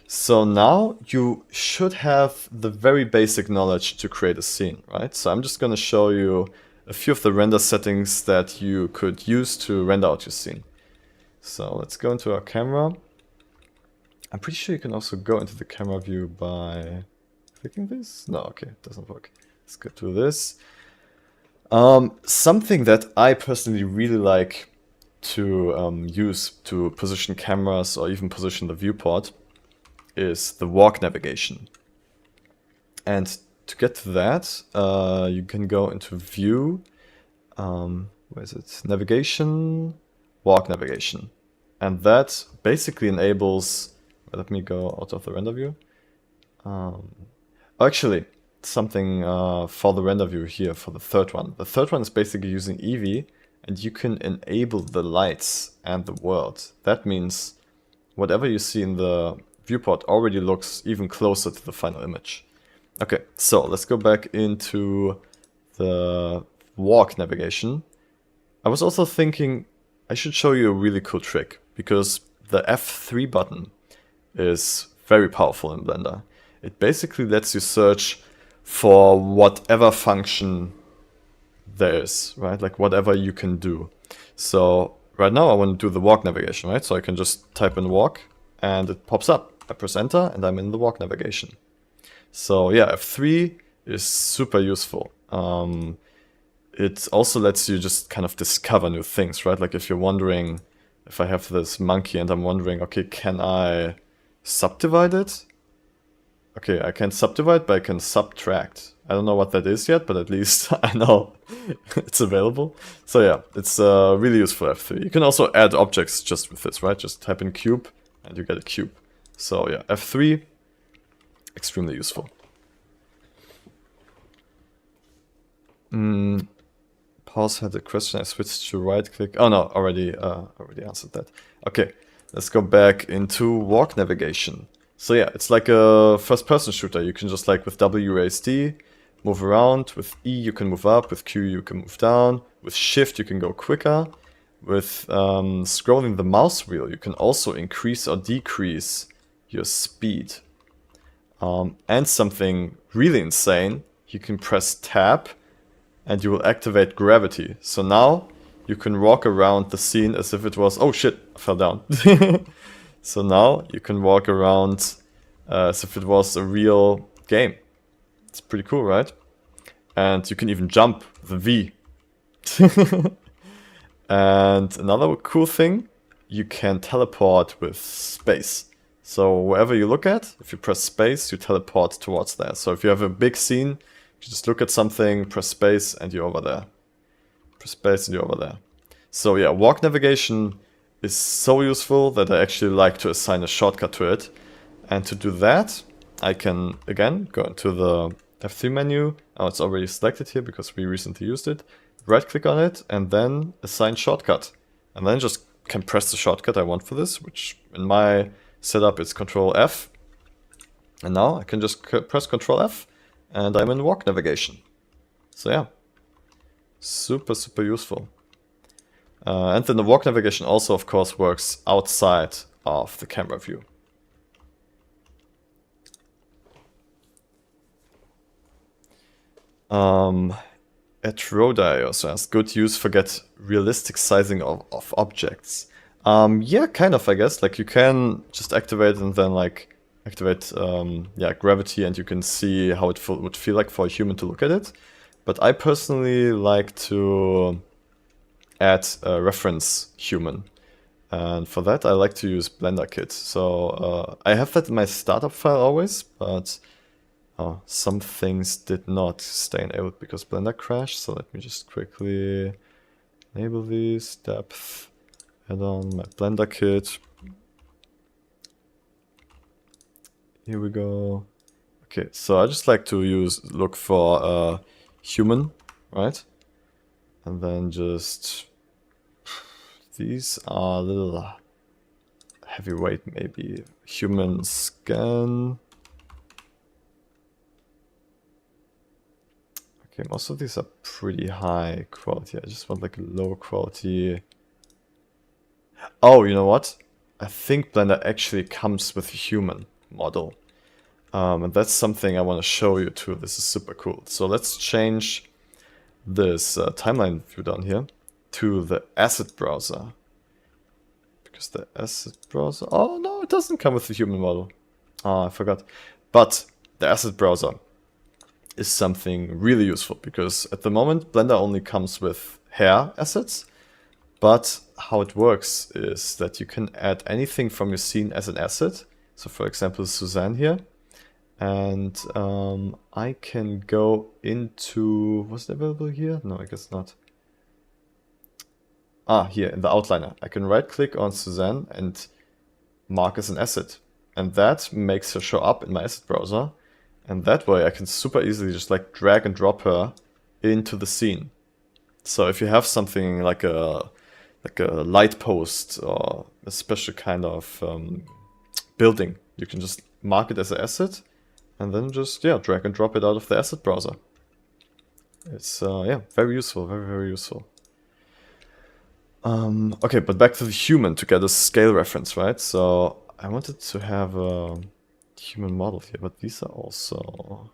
so now you should have the very basic knowledge to create a scene, right? So I'm just going to show you a few of the render settings that you could use to render out your scene. So let's go into our camera. I'm pretty sure you can also go into the camera view by clicking this? No, okay, it doesn't work. Let's go to this. Something that I personally really like to use to position cameras or even position the viewport is the walk navigation. And to get to that, you can go into view, where is it? Navigation, walk navigation. And that basically enables, let me go out of the render view. Actually, something for the render view here for the third one. The third one is basically using Eevee, and you can enable the lights and the world. That means whatever you see in the viewport already looks even closer to the final image. Okay, so let's go back into the walk navigation. I was also thinking I should show you a really cool trick, because the F3 button is very powerful in Blender. It basically lets you search for whatever function there is, right? Like whatever you can do. So right now I want to do the walk navigation, right? So I can just type in walk and it pops up. I press enter and I'm in the walk navigation. So yeah, F3 is super useful. It also lets you just kind of discover new things, right? Like if you're wondering, if I have this monkey and I'm wondering, okay, can I subdivide it? Okay, I can't subdivide, but I can subtract. I don't know what that is yet, but at least I know it's available. So yeah, it's really useful F3. You can also add objects just with this, right? Just type in cube and you get a cube. So yeah, F3, extremely useful. Pause had a question. I switched to right click. Oh no, already answered that. Okay, let's go back into walk navigation. So yeah, it's like a first person shooter. You can just like with WASD move around. With E you can move up. With Q you can move down. With Shift you can go quicker. With scrolling the mouse wheel you can also increase or decrease your speed. And something really insane, you can press tab and you will activate gravity. So now you can walk around the scene as if it was, oh shit, I fell down. So now you can walk around as if it was a real game. It's pretty cool, right? And you can even jump with a V. And another cool thing, you can teleport with space. So wherever you look at, if you press space, you teleport towards there. So if you have a big scene, you just look at something, press space, and you're over there. Press space and you're over there. So yeah, walk navigation is so useful that I actually like to assign a shortcut to it. And to do that, I can, again, go into the F3 menu. Oh, it's already selected here because we recently used it. Right click on it and then assign shortcut. And then just can press the shortcut I want for this, which in my setup is Control F. And now I can just press Control F and I'm in walk navigation. So yeah, super, super useful. And then the walk navigation also, of course, works outside of the camera view. At Rodai also asked, good use for get realistic sizing of objects. Yeah, kind of, I guess. Like you can just activate and then like activate gravity and you can see how it would feel like for a human to look at it. But I personally like to add a reference human. And for that I like to use BlenderKit. So I have that in my startup file always, but some things did not stay enabled because Blender crashed. So let me just quickly enable these, depth, add on my BlenderKit. Here we go. Okay, so I just like to look for human, right? And then just, these are a little heavyweight maybe. Human scan. Okay, most of these are pretty high quality. I just want like a low quality. Oh, you know what? I think Blender actually comes with a human model. And that's something I want to show you too. This is super cool. So let's change this timeline view down here to the asset browser. Because the asset browser... Oh no, it doesn't come with the human model. Oh, I forgot. But the asset browser is something really useful because at the moment Blender only comes with hair assets, but how it works is that you can add anything from your scene as an asset. So for example, Suzanne here, and I can go into, was it available here? No, I guess not. Here in the outliner, I can right click on Suzanne and mark as an asset, and that makes her show up in my asset browser. And that way I can super easily just like drag and drop her into the scene. So if you have something like a light post or a special kind of building, you can just mark it as an asset and then just drag and drop it out of the asset browser. It's very useful, very, very useful. Okay, but back to the human to get a scale reference, right? So I wanted to have a human model here, but these are also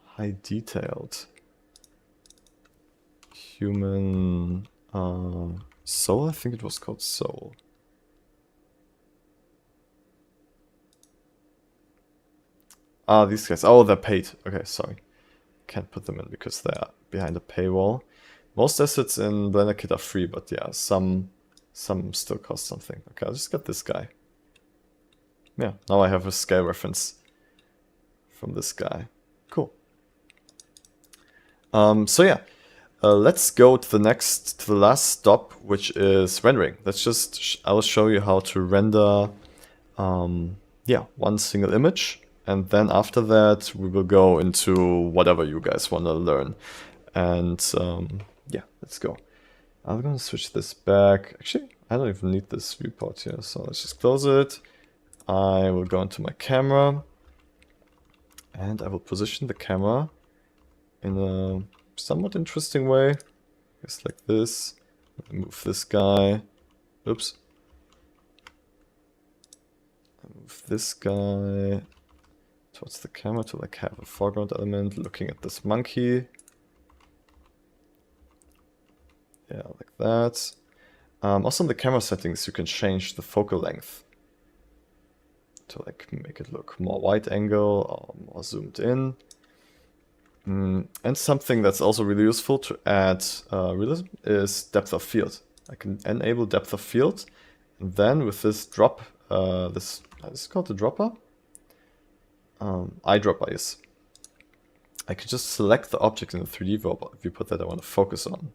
high detailed. Human soul, I think it was called soul. These guys, oh, they're paid. Okay, sorry. Can't put them in because they're behind a paywall. Most assets in BlenderKit are free, but yeah, some still cost something. Okay, I'll just get this guy. Yeah, now I have a scale reference from this guy. Cool. So yeah, let's go to the last stop, which is rendering. Let's just, I will show you how to render yeah, one single image. And then after that, we will go into whatever you guys want to learn. And yeah, let's go. I'm going to switch this back. Actually, I don't even need this viewport here. So let's just close it. I will go into my camera. And I will position the camera in a somewhat interesting way. Just like this. Move this guy. Oops. Move this guy towards the camera to like have a foreground element looking at this monkey. Yeah, like that. Also in the camera settings you can change the focal length to like make it look more wide angle or more zoomed in. And something that's also really useful to add realism is depth of field. I can enable depth of field, and then with this drop, this is called the dropper? Eyedropper is. I can just select the object in the 3D viewport that I want to focus on.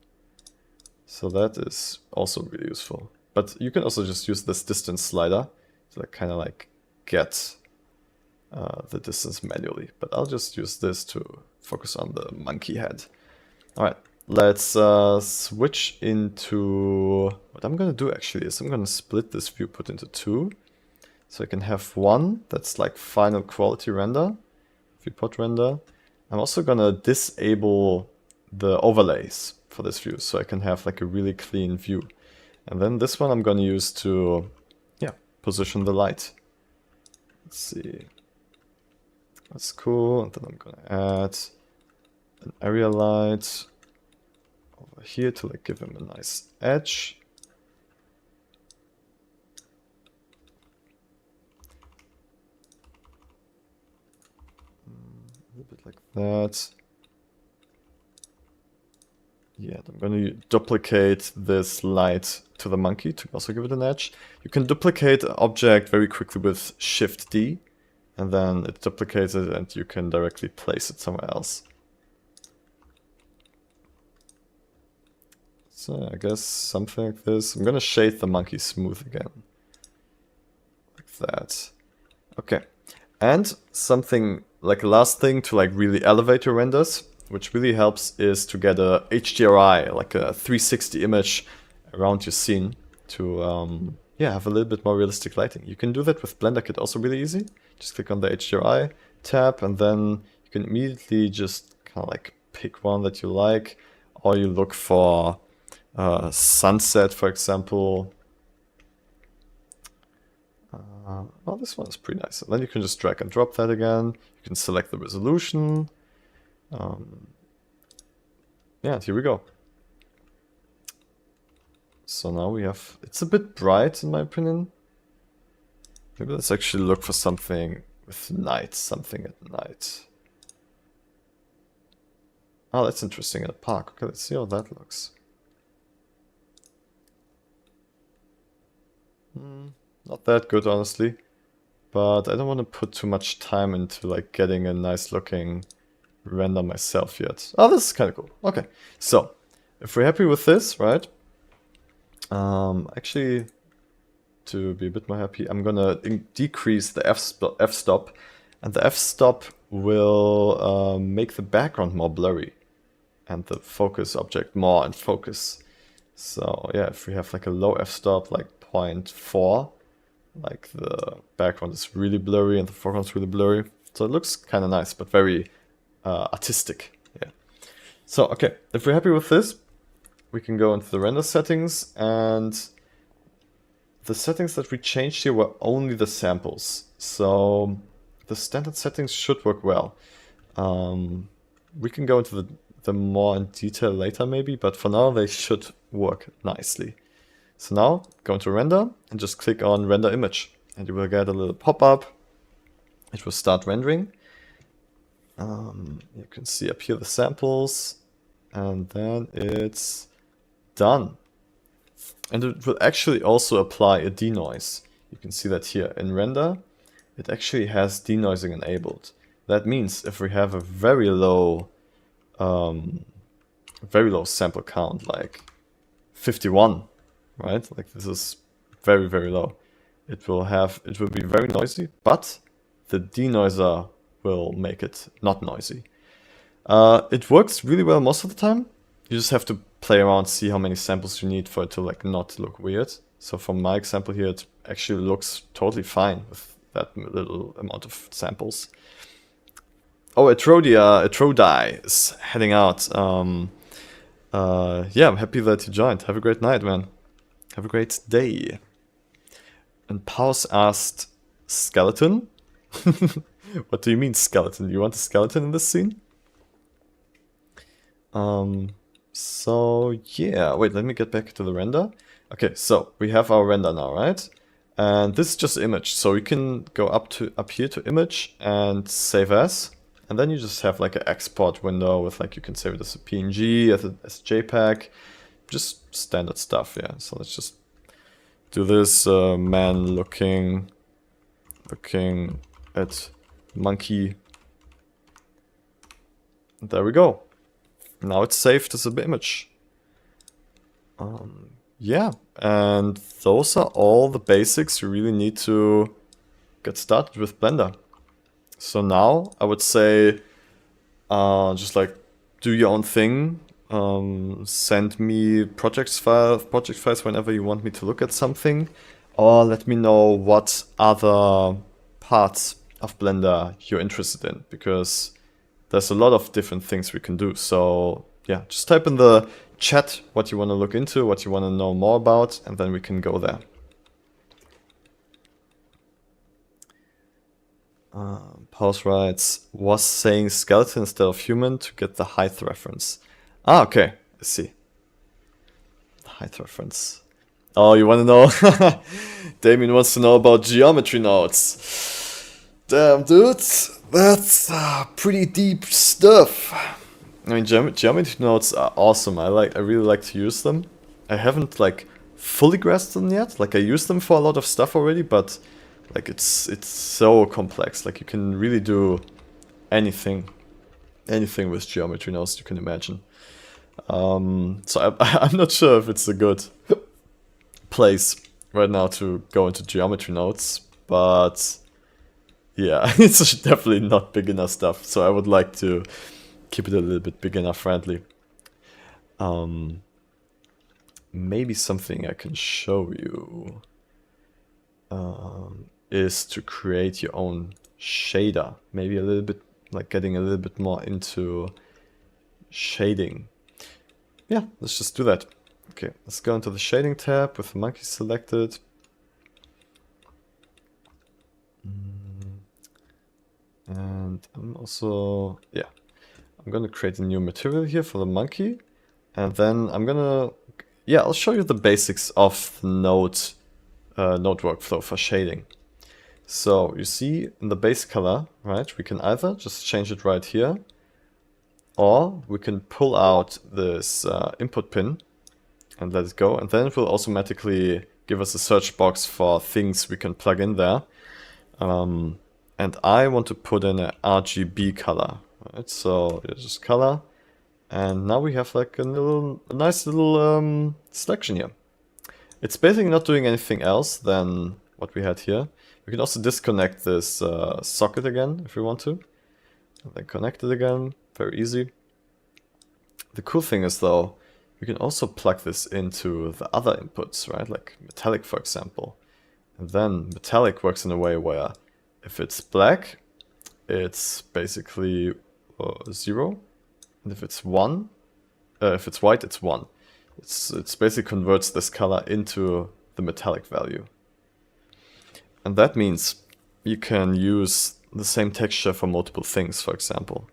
So that is also really useful. But you can also just use this distance slider to like, kind of like get the distance manually. But I'll just use this to focus on the monkey head. Alright, let's switch into... What I'm going to do actually is I'm going to split this viewport into two. So I can have one that's like final quality render, viewport render. I'm also going to disable the overlays for this view so I can have like a really clean view. And then this one I'm going to use to, yeah, position the light. Let's see. That's cool. And then I'm going to add an area light over here to like give him a nice edge. A little bit like that. Yeah, I'm going to duplicate this light to the monkey to also give it an edge. You can duplicate an object very quickly with Shift D, and then it duplicates it and you can directly place it somewhere else. So I guess something like this. I'm going to shade the monkey smooth again. Like that. Okay. And something like a last thing to like really elevate your renders, which really helps, is to get a HDRI, like a 360 image around your scene to yeah, have a little bit more realistic lighting. You can do that with Blender Kit also really easy. Just click on the HDRI tab and then you can immediately just kind of like pick one that you like, or you look for sunset, for example. Oh, this one is pretty nice. And then you can just drag and drop that again. You can select the resolution. Yeah, here we go. So now we have, it's a bit bright in my opinion. Maybe let's actually look for something with night, something at night. Oh, that's interesting, in a park. Okay, let's see how that looks. Not that good, honestly. But I don't want to put too much time into like getting a nice looking render myself yet. Oh, this is kind of cool. Okay, so if we're happy with this, right? Actually, to be a bit more happy, I'm gonna decrease the f-stop, and the f-stop will make the background more blurry and the focus object more in focus. So yeah, if we have like a low f-stop, like 0.4, like the background is really blurry and the foreground is really blurry. So it looks kind of nice, but very artistic. Yeah. So okay, if we're happy with this, we can go into the render settings, and the settings that we changed here were only the samples. So the standard settings should work well. We can go into the more in detail later maybe, but for now they should work nicely. So now go into render and just click on render image, and you will get a little pop-up. It will start rendering. You can see up here the samples, and then it's done. And it will actually also apply a denoise. You can see that here in render, it actually has denoising enabled. That means if we have a very low sample count, like 51, right? Like this is very, very low. it will be very noisy, but the denoiser will make it not noisy. It works really well most of the time. You just have to play around, see how many samples you need for it to like not look weird. So from my example here, it actually looks totally fine with that little amount of samples. Oh, Atrodi is heading out. Yeah, I'm happy that you joined. Have a great night, man. Have a great day. And Paus asked, skeleton? What do you mean skeleton? You want a skeleton in this scene? So yeah, wait, let me get back to the render. Okay, so we have our render now, right? And this is just image, so you can go up here to image and save as, and then you just have like an export window with like, you can save it as a PNG, as a JPEG, just standard stuff, yeah. So let's just do this, man looking at monkey. There we go. Now it's saved as an image. Yeah, and those are all the basics you really need to get started with Blender. So now I would say just like do your own thing. Send me project files whenever you want me to look at something, or let me know what other parts of Blender you're interested in, because there's a lot of different things we can do. So yeah, just type in the chat what you want to look into, what you want to know more about, and then we can go there. Pause writes, was saying skeleton instead of human to get the height reference. Ah, okay, I see. Height reference. Oh, you want to know? Damien wants to know about geometry nodes. Damn, dude, that's pretty deep stuff. I mean, geometry nodes are awesome. I really like to use them. I haven't like fully grasped them yet. Like I use them for a lot of stuff already, but like it's so complex. Like you can really do anything with geometry nodes you can imagine. So I'm not sure if it's a good place right now to go into geometry nodes, but yeah, it's definitely not beginner stuff. So I would like to keep it a little bit beginner friendly. Maybe something I can show you is to create your own shader. Maybe a little bit like getting a little bit more into shading. Yeah, let's just do that. Okay, let's go into the shading tab with the monkey selected. And I'm also, yeah, I'm gonna create a new material here for the monkey. And then I'm gonna, yeah, I'll show you the basics of the node workflow for shading. So you see in the base color, right, we can either just change it right here, or we can pull out this input pin and let it go, and then it will automatically give us a search box for things we can plug in there. And I want to put in a RGB color, right? So just color, and now we have like a nice little selection here. It's basically not doing anything else than what we had here. We can also disconnect this socket again if we want to, and then connect it again. Very easy. The cool thing is though, we can also plug this into the other inputs, right? Like metallic, for example. And then metallic works in a way where if it's black, it's basically 0. And if it's 1, if it's white, it's 1. It's basically converts this color into the metallic value. And that means you can use the same texture for multiple things, for example.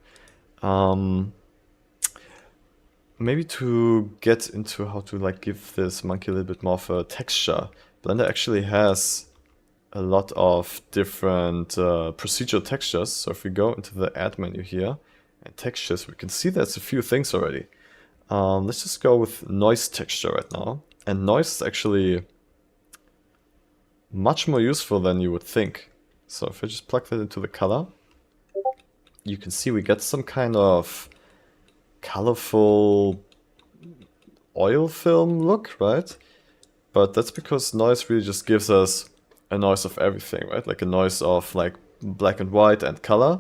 Maybe to get into how to like give this monkey a little bit more of a texture, Blender actually has a lot of different procedural textures. So if we go into the add menu here and textures, we can see there's a few things already. Let's just go with noise texture right now. And noise is actually much more useful than you would think. So if I just plug that into the color, you can see we get some kind of colorful oil film look, right? But that's because noise really just gives us a noise of everything, right? Like a noise of like black and white and color.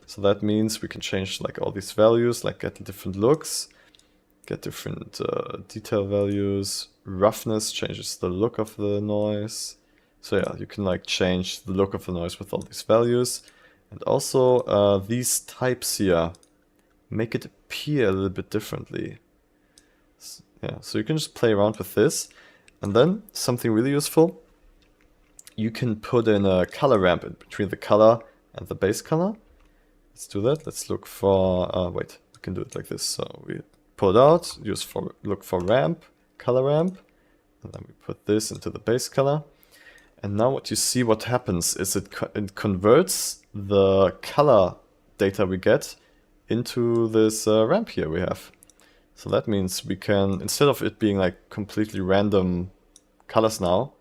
So that means we can change like all these values, like get different looks, get different detail values. Roughness changes the look of the noise. So yeah, you can like change the look of the noise with all these values. And also these types here make it appear a little bit differently. Yeah, so you can just play around with this. And then something really useful, you can put in a color ramp in between the color and the base color. Let's do that. Let's look for, wait, we can do it like this. So we pull it out, look for ramp, color ramp, and then we put this into the base color. And now what you see, what happens is it converts the color data we get into this ramp here we have. So that means we can, instead of it being like completely random colors now,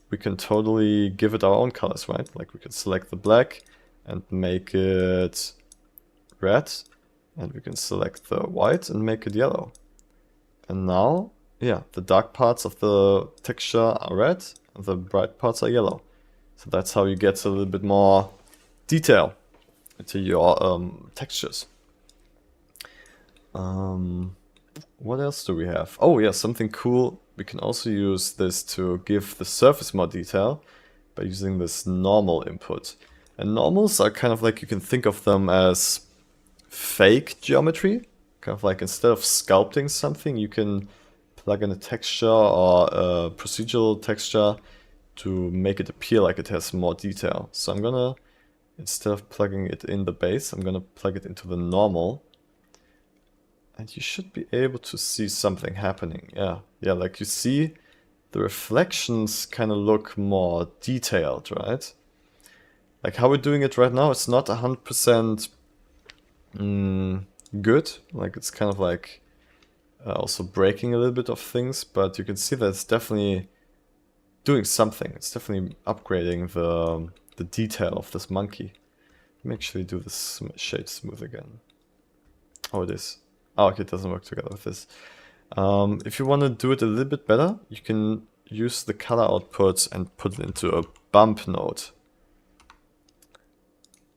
we can totally give it our own colors, right? Like we can select the black and make it red, and we can select the white and make it yellow. And now, yeah, the dark parts of the texture are red and the bright parts are yellow. So that's how you get a little bit more detail into your textures. What else do we have? Oh yeah, something cool. We can also use this to give the surface more detail by using this normal input. And normals are kind of like, you can think of them as fake geometry. Kind of like instead of sculpting something, you can plug in a texture or a procedural texture to make it appear like it has more detail. So I'm gonna, instead of plugging it in the base, I'm gonna plug it into the normal. And you should be able to see something happening. Yeah, like you see the reflections kind of look more detailed, right? Like how we're doing it right now, it's not 100% good. Like it's kind of like also breaking a little bit of things, but you can see that it's definitely doing something. It's definitely upgrading the detail of this monkey. Let me actually do this shade smooth again. Oh, it is. Oh, okay, it doesn't work together with this. If you want to do it a little bit better, you can use the color output and put it into a bump node.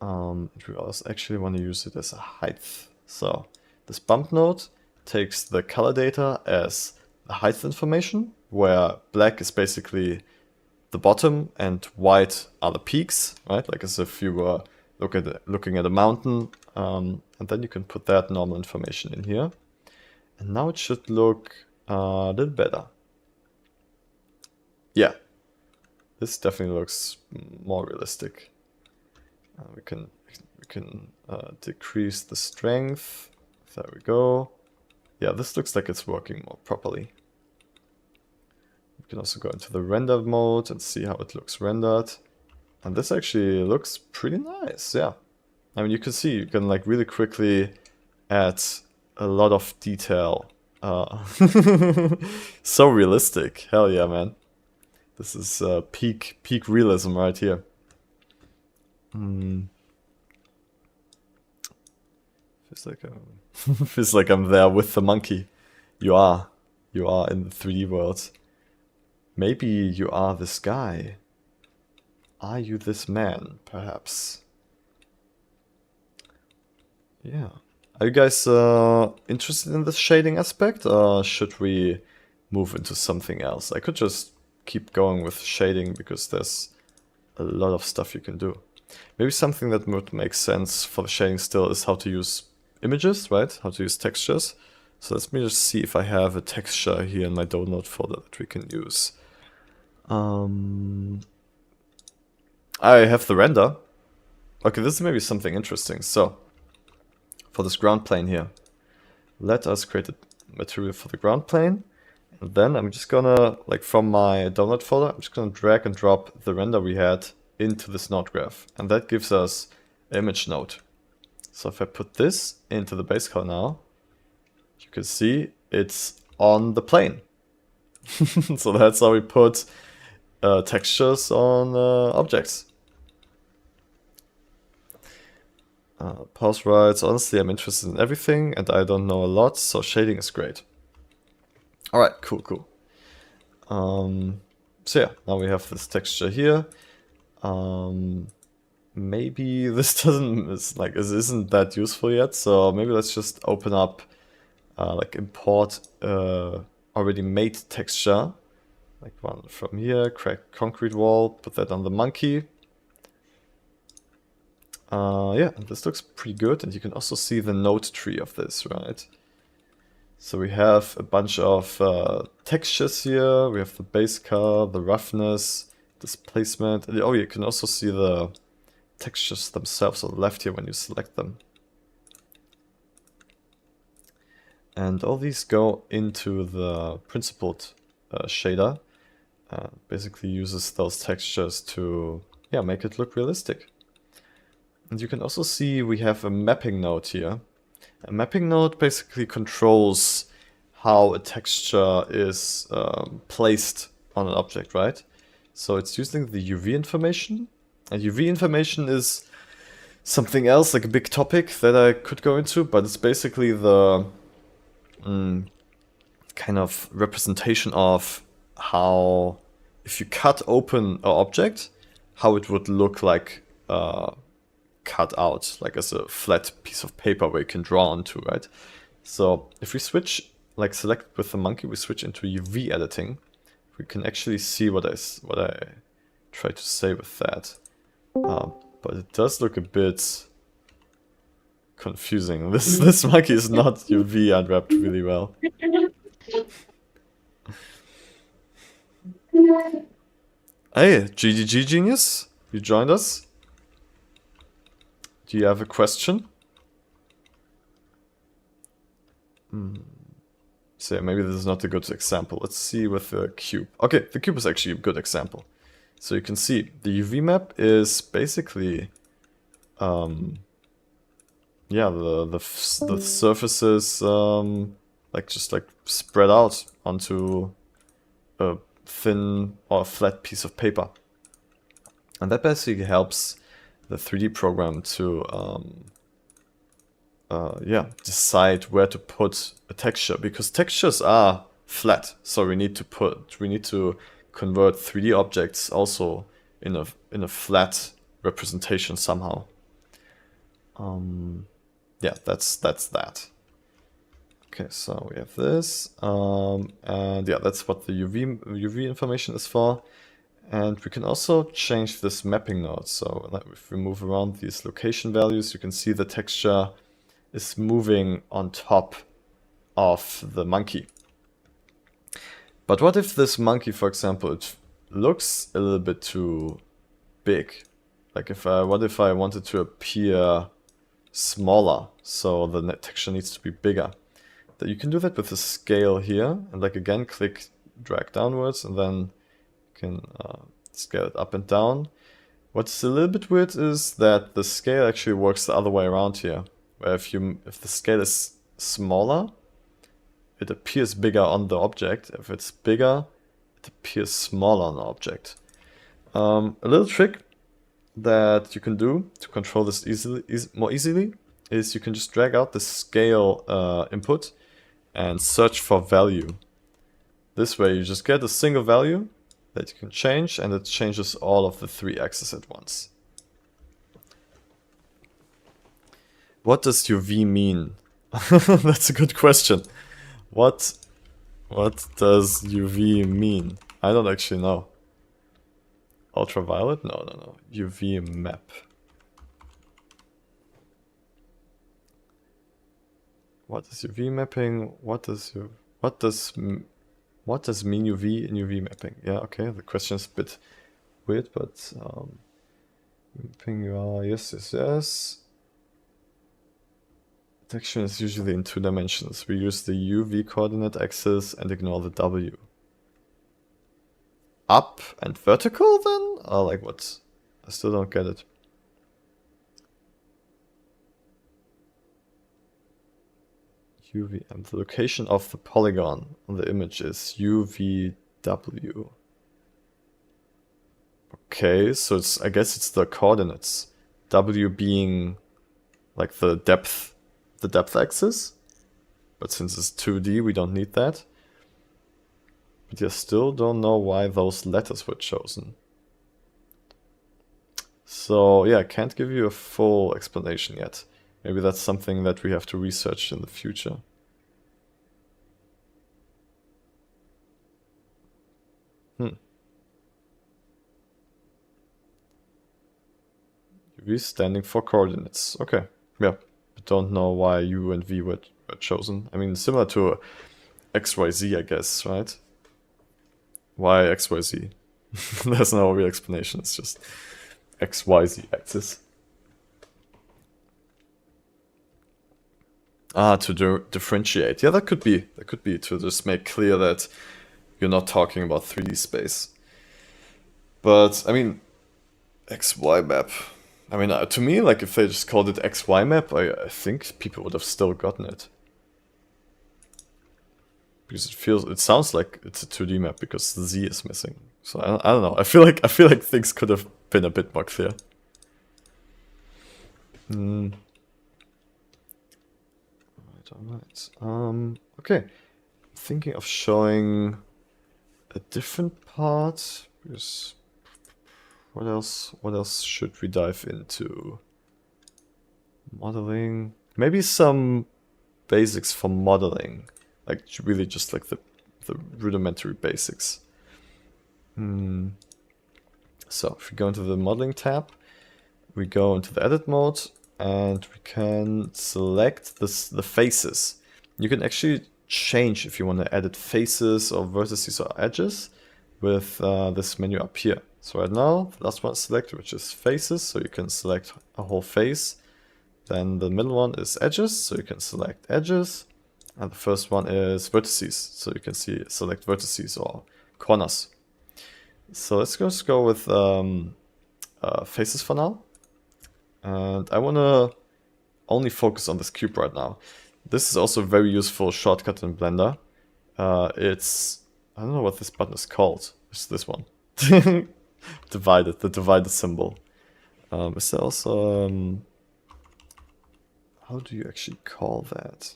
We also actually want to use it as a height. So this bump node takes the color data as the height information, where black is basically the bottom and white are the peaks, right? Like as if you were looking at a mountain. And then you can put that normal information in here. And now it should look a little better. Yeah, this definitely looks more realistic. We can decrease the strength. There we go. Yeah, this looks like it's working more properly. We can also go into the render mode and see how it looks rendered. And this actually looks pretty nice, yeah. I mean, you can see, you can like really quickly add a lot of detail. So realistic, hell yeah, man. This is peak realism right here. Feels like I'm there with the monkey. You are in the 3D world. Maybe you are this guy. Are you this man, perhaps? Yeah. Are you guys interested in this shading aspect, or should we move into something else? I could just keep going with shading because there's a lot of stuff you can do. Maybe something that would make sense for the shading still is how to use images, right? How to use textures. So let me just see if I have a texture here in my donut folder that we can use. I have the render. Okay, this is maybe something interesting. So for this ground plane here, let us create a material for the ground plane. And then I'm just gonna, like from my download folder, I'm just gonna drag and drop the render we had into this node graph. And that gives us an image node. So if I put this into the base color now, you can see it's on the plane. So that's how we put textures on objects. Pause writes, honestly, I'm interested in everything and I don't know a lot, so shading is great. Alright, cool. So yeah, now we have this texture here. Maybe this isn't that useful yet, so maybe let's just open up like import already made texture, like one from here, cracked concrete wall, put that on the monkey. Yeah, this looks pretty good, and you can also see the node tree of this, right? So we have a bunch of textures here. We have the base color, the roughness, displacement. And, oh, you can also see the textures themselves on the left here when you select them. And all these go into the principled shader. Basically uses those textures to make it look realistic. And you can also see we have a mapping node here. A mapping node basically controls how a texture is placed on an object, right? So it's using the UV information. And UV information is something else, like a big topic that I could go into, but it's basically the kind of representation of how, if you cut open an object, how it would look like cut out, like as a flat piece of paper where you can draw onto, right? So if we switch, like select with the monkey, we switch into UV editing, we can actually see what I try to say with that. But it does look a bit confusing. This monkey is not UV unwrapped really well. Hey, GGG Genius, you joined us. Do you have a question? So yeah, maybe this is not a good example. Let's see with the cube. Okay, the cube is actually a good example. So you can see the UV map is basically, the surfaces just spread out onto a thin or flat piece of paper, and that basically helps the 3D program to decide where to put a texture, because textures are flat, so we need to convert 3D objects also in a flat representation somehow. Yeah, that's that. Okay, so we have this, and yeah, that's what the UV information is for. And we can also change this mapping node. So if we move around these location values, you can see the texture is moving on top of the monkey. But what if this monkey, for example, it looks a little bit too big? Like what if I wanted to appear smaller, so the texture needs to be bigger? That you can do that with the scale here, and again click drag downwards, and then can scale it up and down. What's a little bit weird is that the scale actually works the other way around here, where if the scale is smaller, it appears bigger on the object. If it's bigger, it appears smaller on the object. A little trick that you can do to control this more easily is you can just drag out the scale input and search for value. This way you just get a single value that you can change, and it changes all of the 3 axes at once. What does UV mean? That's a good question. What does UV mean? I don't actually know. Ultraviolet? No. UV map. What is UV mapping? What does mean UV in UV mapping? Yeah, okay, the question is a bit weird, but mapping yes. Texture is usually in 2 dimensions. We use the UV coordinate axis and ignore the W. Up and vertical then? Or like what? I still don't get it. UV, and the location of the polygon on the image is UVW. Okay, so I guess it's the coordinates. W being like the depth axis. But since it's 2D, we don't need that. But I still don't know why those letters were chosen. So yeah, I can't give you a full explanation yet. Maybe that's something that we have to research in the future. UV standing for coordinates. Okay, yeah. I don't know why U and V were chosen. I mean, similar to XYZ, I guess, right? Why XYZ? There's no real explanation. It's just XYZ axis. Ah, to differentiate. Yeah, that could be. That could be to just make clear that you're not talking about 3D space. But, I mean, XY map. I mean, to me, like, if they just called it XY map, I think people would have still gotten it. Because it sounds like it's a 2D map because the Z is missing. So I don't know. I feel like things could have been a bit more clear. Alright. Okay. Thinking of showing a different part because what else should we dive into? Modeling. Maybe some basics for modeling. Like really just like the rudimentary basics. So if we go into the modeling tab, we go into the edit mode and we can select the faces. You can actually change if you want to edit faces or vertices or edges with this menu up here. So right now, the last one is selected, which is faces, so you can select a whole face. Then the middle one is edges, so you can select edges. And the first one is vertices, so you can select vertices or corners. So let's just go with faces for now. And I want to only focus on this cube right now. This is also a very useful shortcut in Blender. I don't know what this button is called. It's this one. The divided symbol. Is there also, how do you actually call that?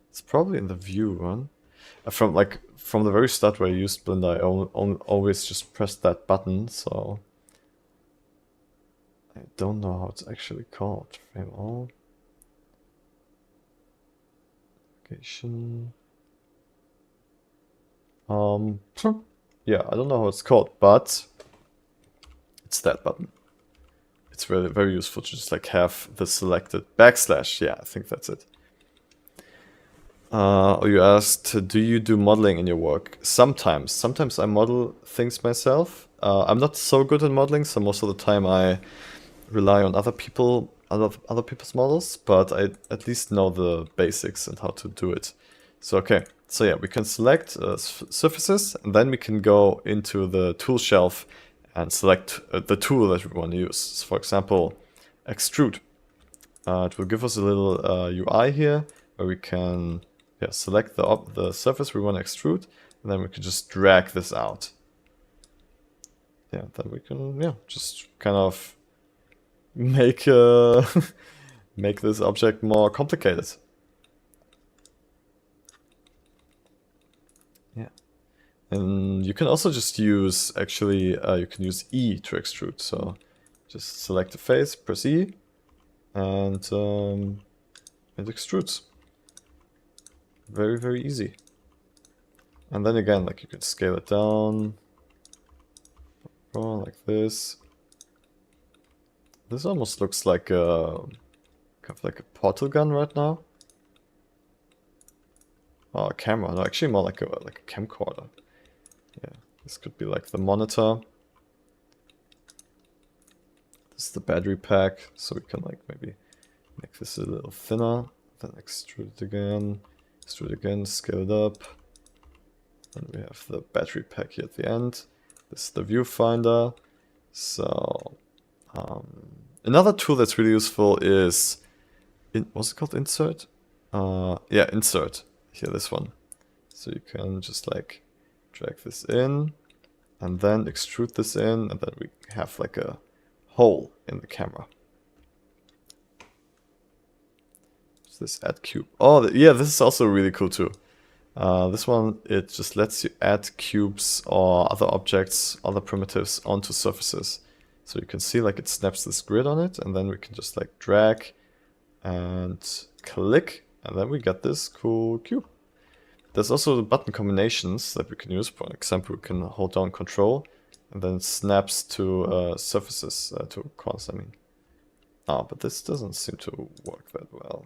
It's probably in the view one. From the very start where I used Blender, I always just pressed that button, so I don't know how it's actually called. Frame all. Location. Yeah, I don't know how it's called, but it's that button. It's really very useful to just like have the selected backslash. Yeah, I think that's it. You asked, do you do modeling in your work? Sometimes. Sometimes I model things myself. I'm not so good at modeling, so most of the time I rely on other people's models, but I at least know the basics and how to do it. So okay, so yeah, we can select surfaces, and then we can go into the tool shelf and select the tool that we want to use. So for example, extrude. It will give us a little UI here where we can select the surface we want to extrude, and then we can just drag this out. Yeah, then we can just kind of make make this object more complicated. Yeah, and you can also just use you can use E to extrude. So just select the face, press E, and it extrudes. Very, very easy. And then again, like you can scale it down, like this. This almost looks like a kind of like a portal gun right now. Oh, a camera. No, actually more like a camcorder. Yeah, this could be like the monitor. This is the battery pack, so we can like maybe make this a little thinner, then extrude it again, scale it up. And we have the battery pack here at the end. This is the viewfinder. So another tool that's really useful is what's it called? Insert? Yeah, insert. Here, this one. So you can just like drag this in and then extrude this in, and then we have like a hole in the camera. What's this? Add cube. Oh, yeah, this is also really cool too. This one, it just lets you add cubes or other objects, other primitives onto surfaces. So you can see like it snaps this grid on it, and then we can just like drag and click, and then we get this cool cube. There's also the button combinations that we can use. For example, we can hold down Control, and then it snaps to surfaces, to corners, I mean. Ah, but this doesn't seem to work that well.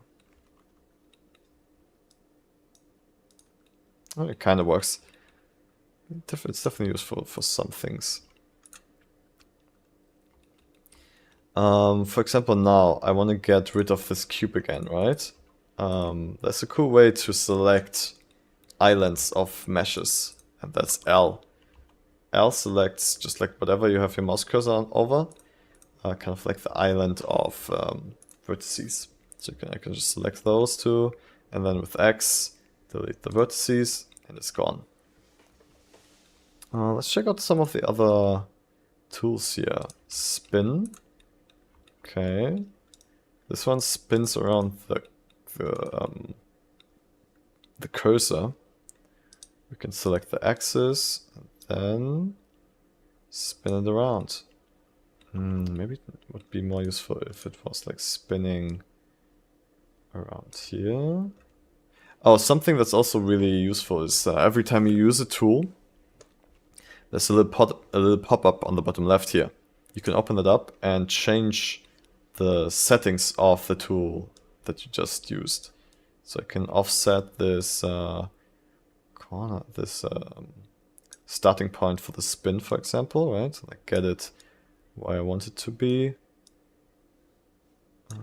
Oh, it kind of works. It's definitely useful for some things. For example, now I want to get rid of this cube again, right? There's a cool way to select islands of meshes, and that's L. L selects just like whatever you have your mouse cursor on over, kind of like the island of vertices. So I can just select those two, and then with X, delete the vertices, and it's gone. Let's check out some of the other tools here. Spin. Okay. This one spins around the cursor. We can select the axis and then spin it around. Maybe it would be more useful if it was like spinning around here. Oh, something that's also really useful is every time you use a tool, there's a little pop-up on the bottom left here. You can open it up and change the settings of the tool that you just used. So I can offset this corner, this starting point for the spin, for example, right? Like get it where I want it to be. Yeah,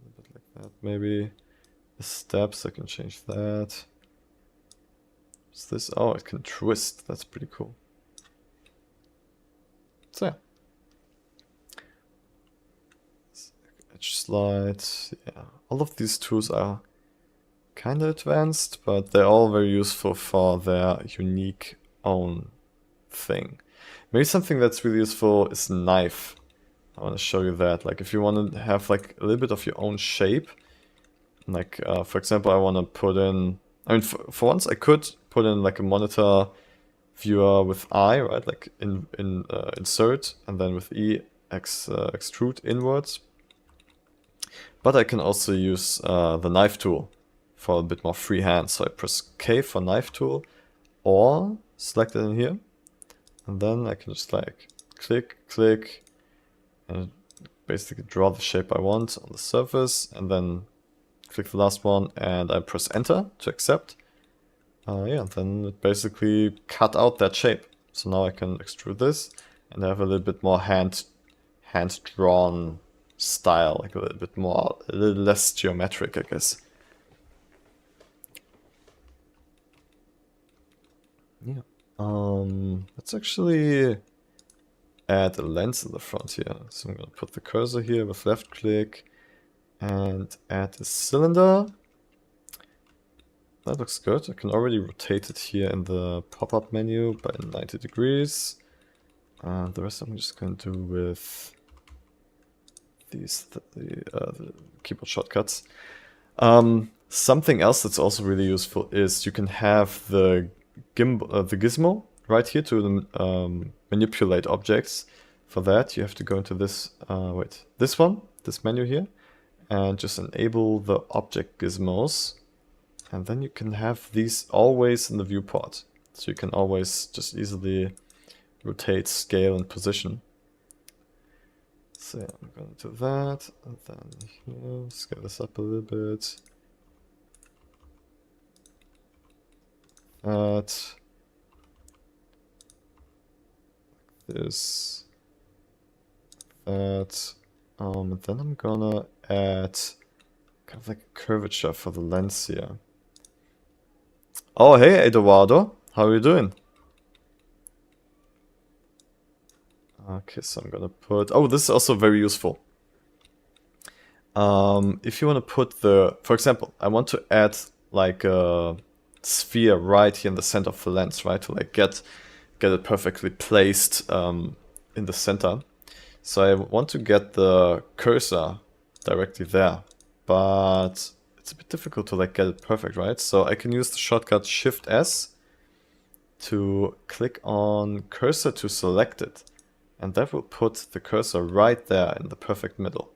a bit like that, maybe. The steps, I can change that. What's this? Oh, it can twist. That's pretty cool. So yeah. Edge slide. Yeah, all of these tools are kind of advanced, but they're all very useful for their unique own thing. Maybe something that's really useful is knife. I want to show you that. Like if you want to have like a little bit of your own shape, like for example, I want to put in, I mean for once I could put in like a monitor viewer with I, right? Like insert, and then with E extrude inwards. But I can also use the knife tool for a bit more freehand. So I press K for knife tool, or select it in here, and then I can just like click, and basically draw the shape I want on the surface, and then click the last one, and I press enter to accept. Yeah, then it basically cut out that shape. So now I can extrude this and have a little bit more hand-drawn style, like a little less geometric, I guess. Yeah. Let's actually add a lens in the front here. So I'm gonna put the cursor here with left click and add a cylinder. That looks good. I can already rotate it here in the pop-up menu by 90 degrees. The rest I'm just going to do with these the keyboard shortcuts. Something else that's also really useful is you can have the gizmo right here to manipulate objects. For that, you have to go into this this menu here, and just enable the object gizmos. And then you can have these always in the viewport. So you can always just easily rotate, scale, and position. So yeah, I'm going to do that. And then here, scale this up a little bit. That. This. That. And then I'm gonna add kind of like a curvature for the lens here. Oh, hey, Eduardo. How are you doing? Okay, so I'm gonna put... Oh, this is also very useful. If you want to put for example, I want to add like a sphere right here in the center of the lens, right? To like get it perfectly placed in the center. So I want to get the cursor directly there. but it's a bit difficult to like get it perfect, right? So I can use the shortcut Shift S to click on cursor to select it. And that will put the cursor right there in the perfect middle.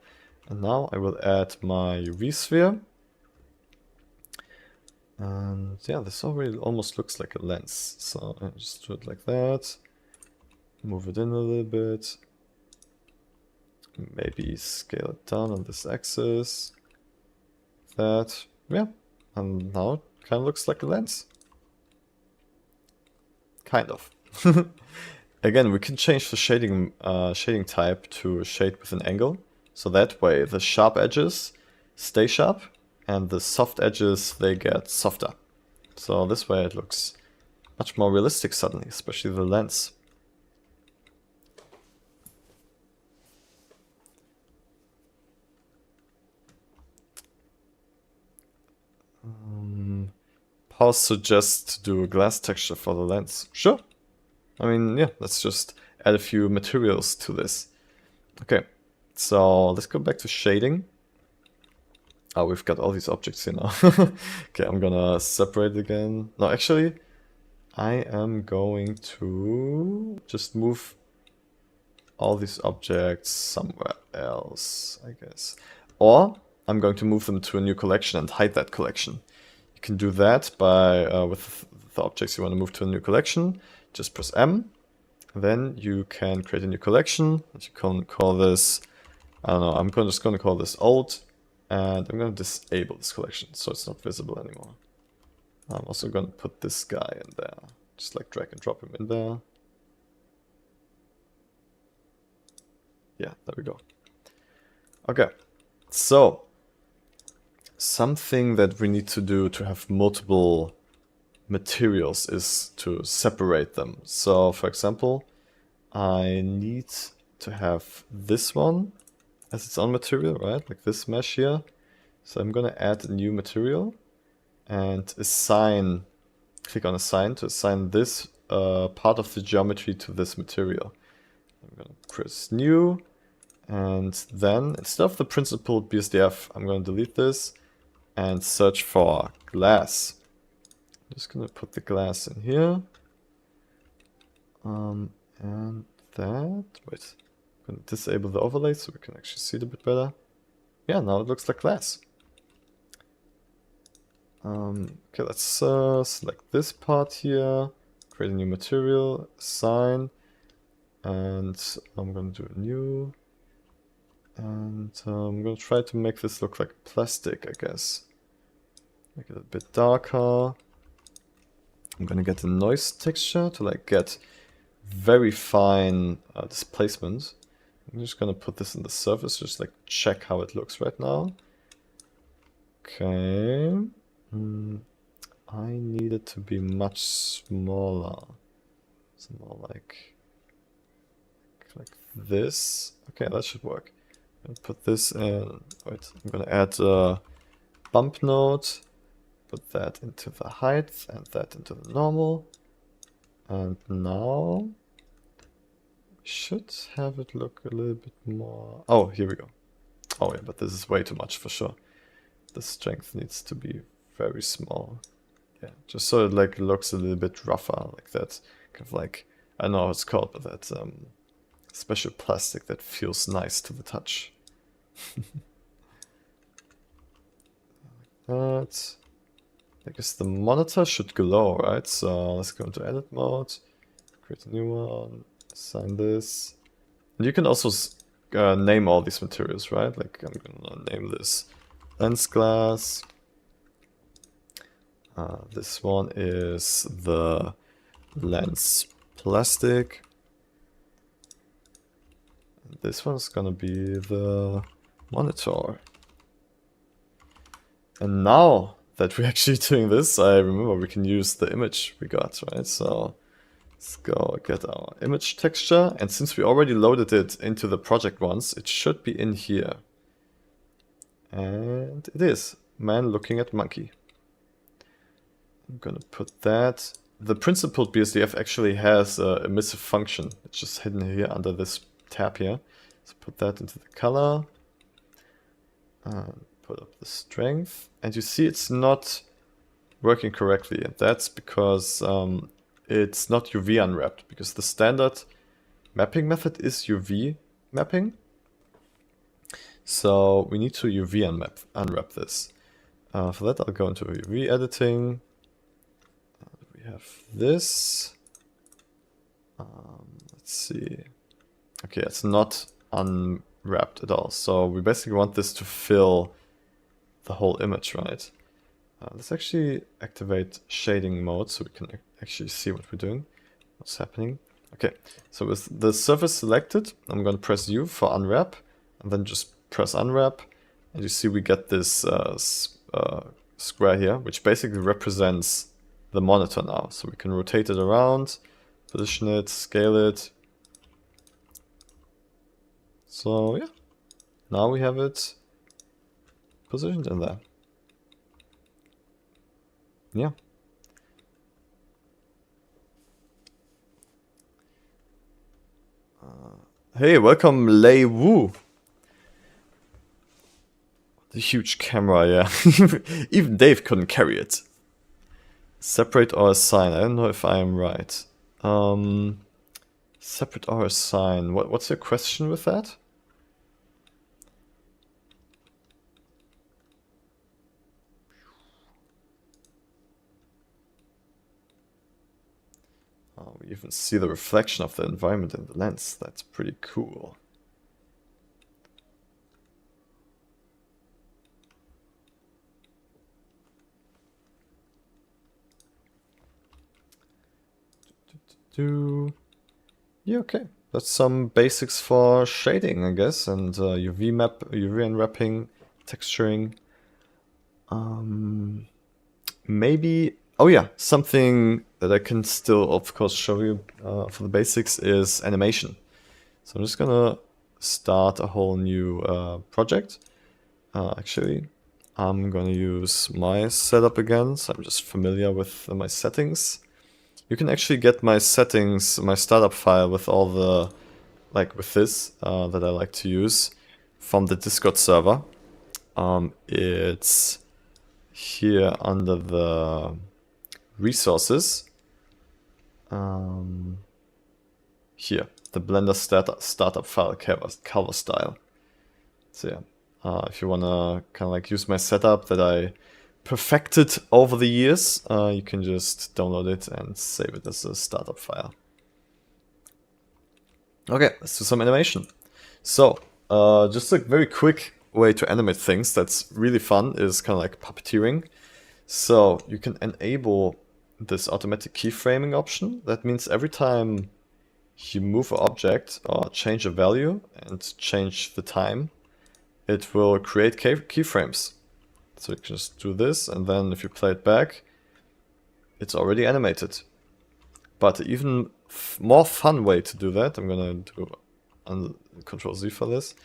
And now I will add my UV sphere. And yeah, this already almost looks like a lens. So I just do it like that. Move it in a little bit. Maybe scale it down on this axis. That, yeah. And now it kind of looks like a lens. Kind of. Again, we can change the shading type to shade with an angle. So that way the sharp edges stay sharp and the soft edges, they get softer. So this way it looks much more realistic suddenly, especially the lens. Paul suggests to do a glass texture for the lens. Sure. I mean, yeah, let's just add a few materials to this. Okay, so let's go back to shading. Oh, we've got all these objects here now. Okay, I'm gonna separate again. No, actually, I am going to just move all these objects somewhere else, I guess. Or I'm going to move them to a new collection and hide that collection. You can do that by, with the objects you want to move to a new collection, just press M. Then you can create a new collection. You can call this, I don't know, I'm just going to call this old. And I'm going to disable this collection so it's not visible anymore. I'm also going to put this guy in there. Just like drag and drop him in there. Yeah, there we go. Okay, so something that we need to do to have multiple materials is to separate them. So for example, I need to have this one as its own material, right? Like this mesh here. So I'm gonna add a new material and assign, click on assign to assign this part of the geometry to this material. I'm gonna press new, and then instead of the principled BSDF, I'm gonna delete this and search for glass. I'm just gonna put the glass in here. And that, wait, I'm gonna disable the overlay so we can actually see it a bit better. Yeah, now it looks like glass. Okay, let's select this part here, create a new material, assign, and I'm gonna do a new, and I'm gonna try to make this look like plastic, I guess. Make it a bit darker. I'm gonna get a noise texture to like get very fine displacement. I'm just gonna put this in the surface, just like check how it looks right now. Okay. I need it to be much smaller. It's more like this. Okay, that should work. I'm gonna put this in. Wait, I'm gonna add a bump node. Put that into the height and that into the normal. And now we should have it look a little bit more. Oh, here we go. Oh yeah, but this is way too much for sure. The strength needs to be very small. Yeah, just so it like looks a little bit rougher, like that kind of like, I don't know how it's called, but that special plastic that feels nice to the touch. Like that. I guess the monitor should glow, right? So let's go into edit mode, create a new one, assign this. And you can also name all these materials, right? Like I'm gonna name this lens glass. This one is the lens plastic. And this one's gonna be the monitor. And now that we're actually doing this, I remember we can use the image we got, right? So let's go get our image texture. And since we already loaded it into the project once, it should be in here. And it is. Man looking at monkey. I'm gonna put that. The principled BSDF actually has a emissive function. It's just hidden here under this tab here. So put that into the color. put up the strength, and you see it's not working correctly, and that's because it's not UV unwrapped, because the standard mapping method is UV mapping. So we need to UV unwrap this. For that, I'll go into UV editing. We have this. Let's see. Okay, it's not unwrapped at all. So we basically want this to fill the whole image, right? Let's actually activate shading mode so we can actually see what we're doing, what's happening. Okay, so with the surface selected, I'm going to press U for unwrap, and then just press unwrap, and you see we get this square here, which basically represents the monitor now. So we can rotate it around, position it, scale it. So yeah, now we have it positioned in there. Yeah. Hey, welcome Lei Wu. The huge camera, yeah. Even Dave couldn't carry it. Separate or assign. I don't know if I am right. Separate or assign. What's your question with that? Oh, we even see the reflection of the environment in the lens. That's pretty cool. Yeah, okay. That's some basics for shading, I guess, and UV unwrapping, texturing. Maybe, oh yeah, something that I can still, of course, show you for the basics is animation. So I'm just gonna start a whole new project. Actually, I'm gonna use my setup again, so I'm just familiar with my settings. You can actually get my settings, my startup file with all the, like with this, that I like to use from the Discord server. It's here under the resources. Here, the Blender startup file cover style. So yeah, if you wanna kind of like use my setup that I perfected over the years, you can just download it and save it as a startup file. Okay, let's do some animation. So, just a very quick way to animate things that's really fun is kind of like puppeteering. So you can enable this automatic keyframing option. That means every time you move an object or change a value and change the time, it will create keyframes. So you can just do this, and then if you play it back, it's already animated. But even more fun way to do that, I'm gonna do Control Z for this.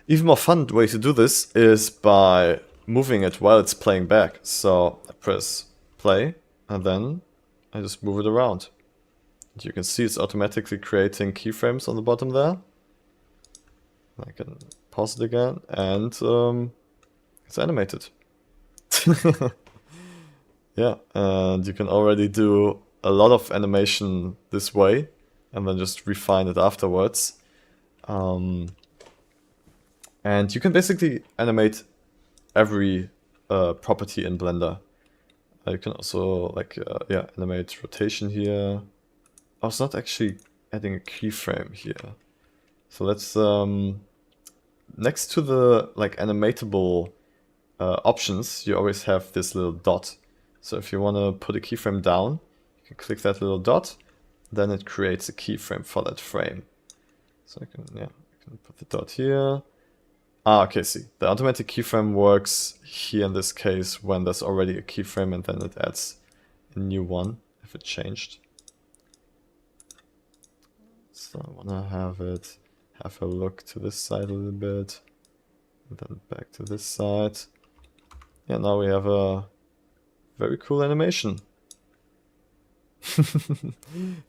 Even more fun way to do this is by moving it while it's playing back. So I press play, and then I just move it around. And you can see it's automatically creating keyframes on the bottom there. I can pause it again, and it's animated. Yeah, and you can already do a lot of animation this way, and then just refine it afterwards. And you can basically animate every property in Blender. You can also like yeah, animate rotation here. I was not actually adding a keyframe here. So let's next to the like animatable options, you always have this little dot. So if you want to put a keyframe down, you can click that little dot, then it creates a keyframe for that frame. So I can, yeah, I can put the dot here. Ah, okay, see. The automatic keyframe works here in this case when there's already a keyframe, and then it adds a new one if it changed. So I want to have a look to this side a little bit, and then back to this side. Yeah, now we have a very cool animation.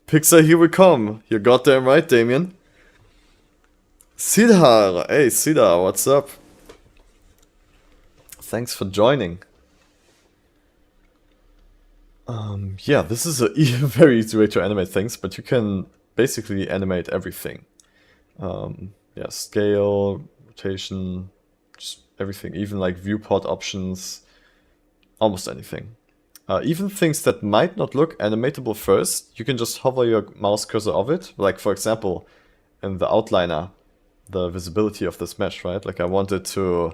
Pixar, here we come. You're goddamn right, Damien. Sidhar! Hey, Sidhar, what's up? Thanks for joining. Yeah, this is a very easy way to animate things, but you can basically animate everything. Yeah, scale, rotation, just everything, even like viewport options, almost anything. Even things that might not look animatable first, you can just hover your mouse cursor of it. Like for example, in the outliner, the visibility of this mesh, right? Like I want it to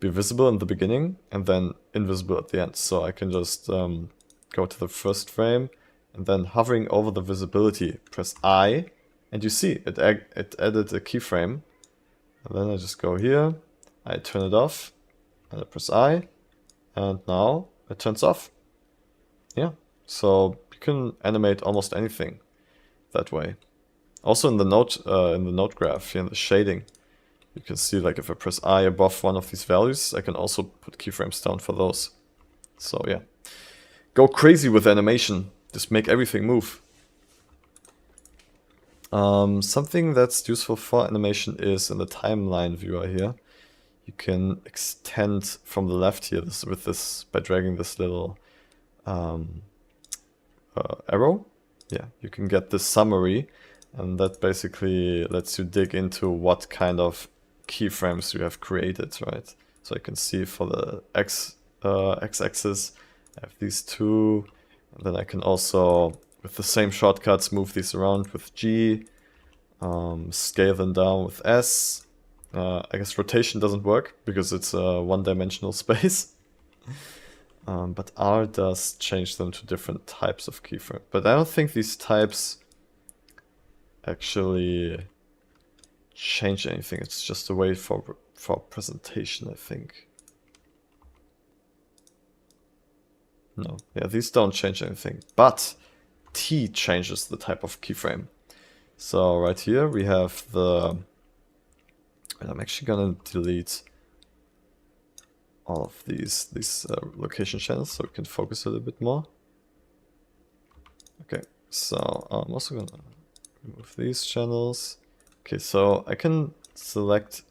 be visible in the beginning and then invisible at the end. So I can just go to the first frame and then hovering over the visibility, press I, and you see it added a keyframe. And then I just go here, I turn it off, and I press I, and now it turns off. Yeah, so you can animate almost anything that way. Also in the node graph, in the shading, you can see like if I press I above one of these values, I can also put keyframes down for those. So yeah, go crazy with animation. Just make everything move. Something that's useful for animation is in the timeline viewer here. You can extend from the left here by dragging this little arrow. Yeah, you can get this summary, and that basically lets you dig into what kind of keyframes you have created, right? So I can see for the x-axis, I have these two, and then I can also, with the same shortcuts, move these around with G, scale them down with S. I guess rotation doesn't work because it's a one-dimensional space. But R does change them to different types of keyframe. But I don't think these types actually change anything. It's just a way for presentation, I think. No, yeah, these don't change anything. But T changes the type of keyframe. So right here we have the... I'm actually gonna delete all of these location channels so we can focus a little bit more. Okay, so I'm also gonna remove these channels. Okay, so I can select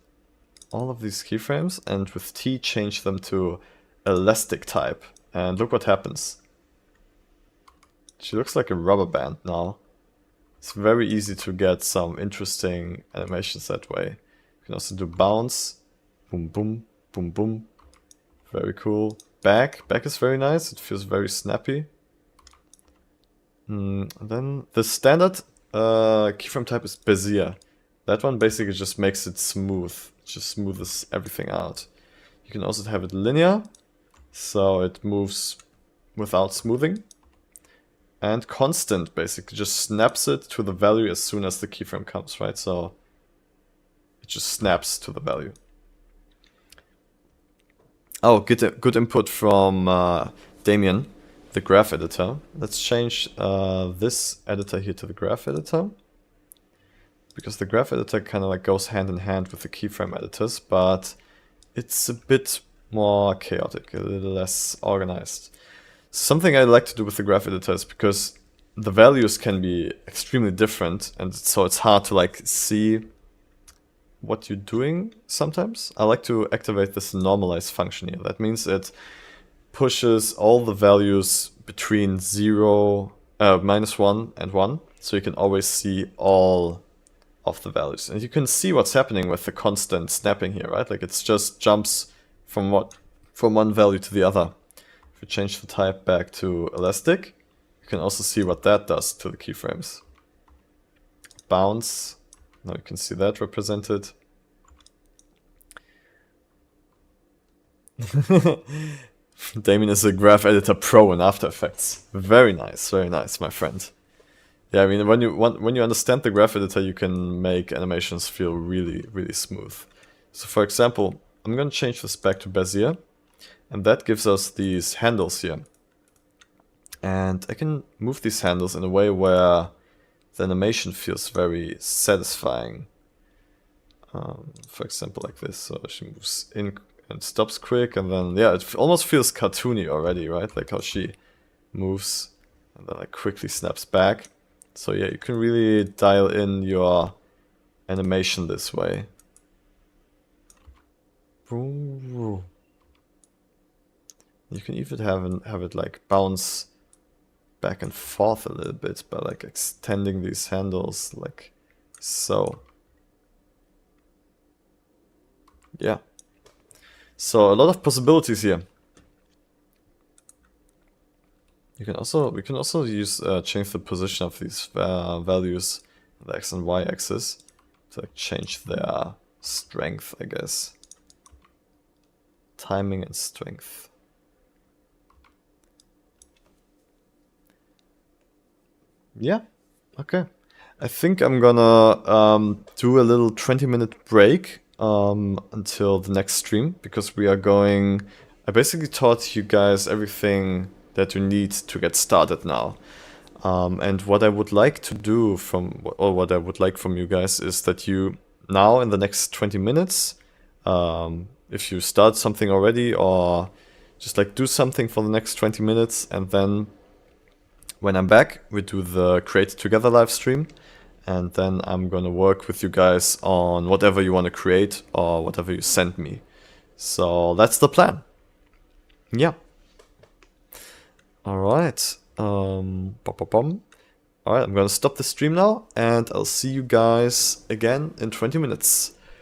all of these keyframes and with T change them to elastic type. And look what happens. She looks like a rubber band now. It's very easy to get some interesting animations that way. You can also do bounce, boom, boom, boom, boom. Very cool. Back is very nice. It feels very snappy. And then the standard keyframe type is Bezier. That one basically just makes it smooth. It just smoothes everything out. You can also have it linear, so it moves without smoothing. And constant basically just snaps it to the value as soon as the keyframe comes, right? So it just snaps to the value. Oh, good input from Damien, the graph editor. Let's change this editor here to the graph editor. Because the graph editor kind of like goes hand in hand with the keyframe editors, but it's a bit more chaotic, a little less organized. Something I like to do with the graph editor is because the values can be extremely different, and so it's hard to like see what you're doing sometimes. I like to activate this normalize function here. That means it pushes all the values between -1 and 1, so you can always see all of the values. And you can see what's happening with the constant snapping here, right? Like it just jumps from one value to the other. If we change the type back to elastic, you can also see what that does to the keyframes. Bounce, now you can see that represented. Damien is a graph editor pro in After Effects. Very nice, my friend. Yeah, I mean, when you understand the graph editor, you can make animations feel really, really smooth. So for example, I'm going to change this back to Bezier, and that gives us these handles here. And I can move these handles in a way where the animation feels very satisfying. For example, like this. So she moves in and stops quick, and then, yeah, it almost feels cartoony already, right? Like how she moves and then like quickly snaps back. So yeah, you can really dial in your animation this way. You can even have it like bounce back and forth a little bit by like extending these handles like so. Yeah. So a lot of possibilities here. We can also use change the position of these values, the x and y axis, to like change their strength, I guess. Timing and strength. Yeah. Okay. I think I'm gonna do a little 20-minute break until the next stream, because we are going... I basically taught you guys everything that you need to get started now. And what I would like to do what I would like from you guys is that you now in the next 20 minutes, if you start something already, or just like do something for the next 20 minutes, and then when I'm back, we do the Create Together live stream, and then I'm gonna work with you guys on whatever you want to create or whatever you send me. So that's the plan. Yeah. Alright. Alright, I'm gonna stop the stream now, and I'll see you guys again in 20 minutes.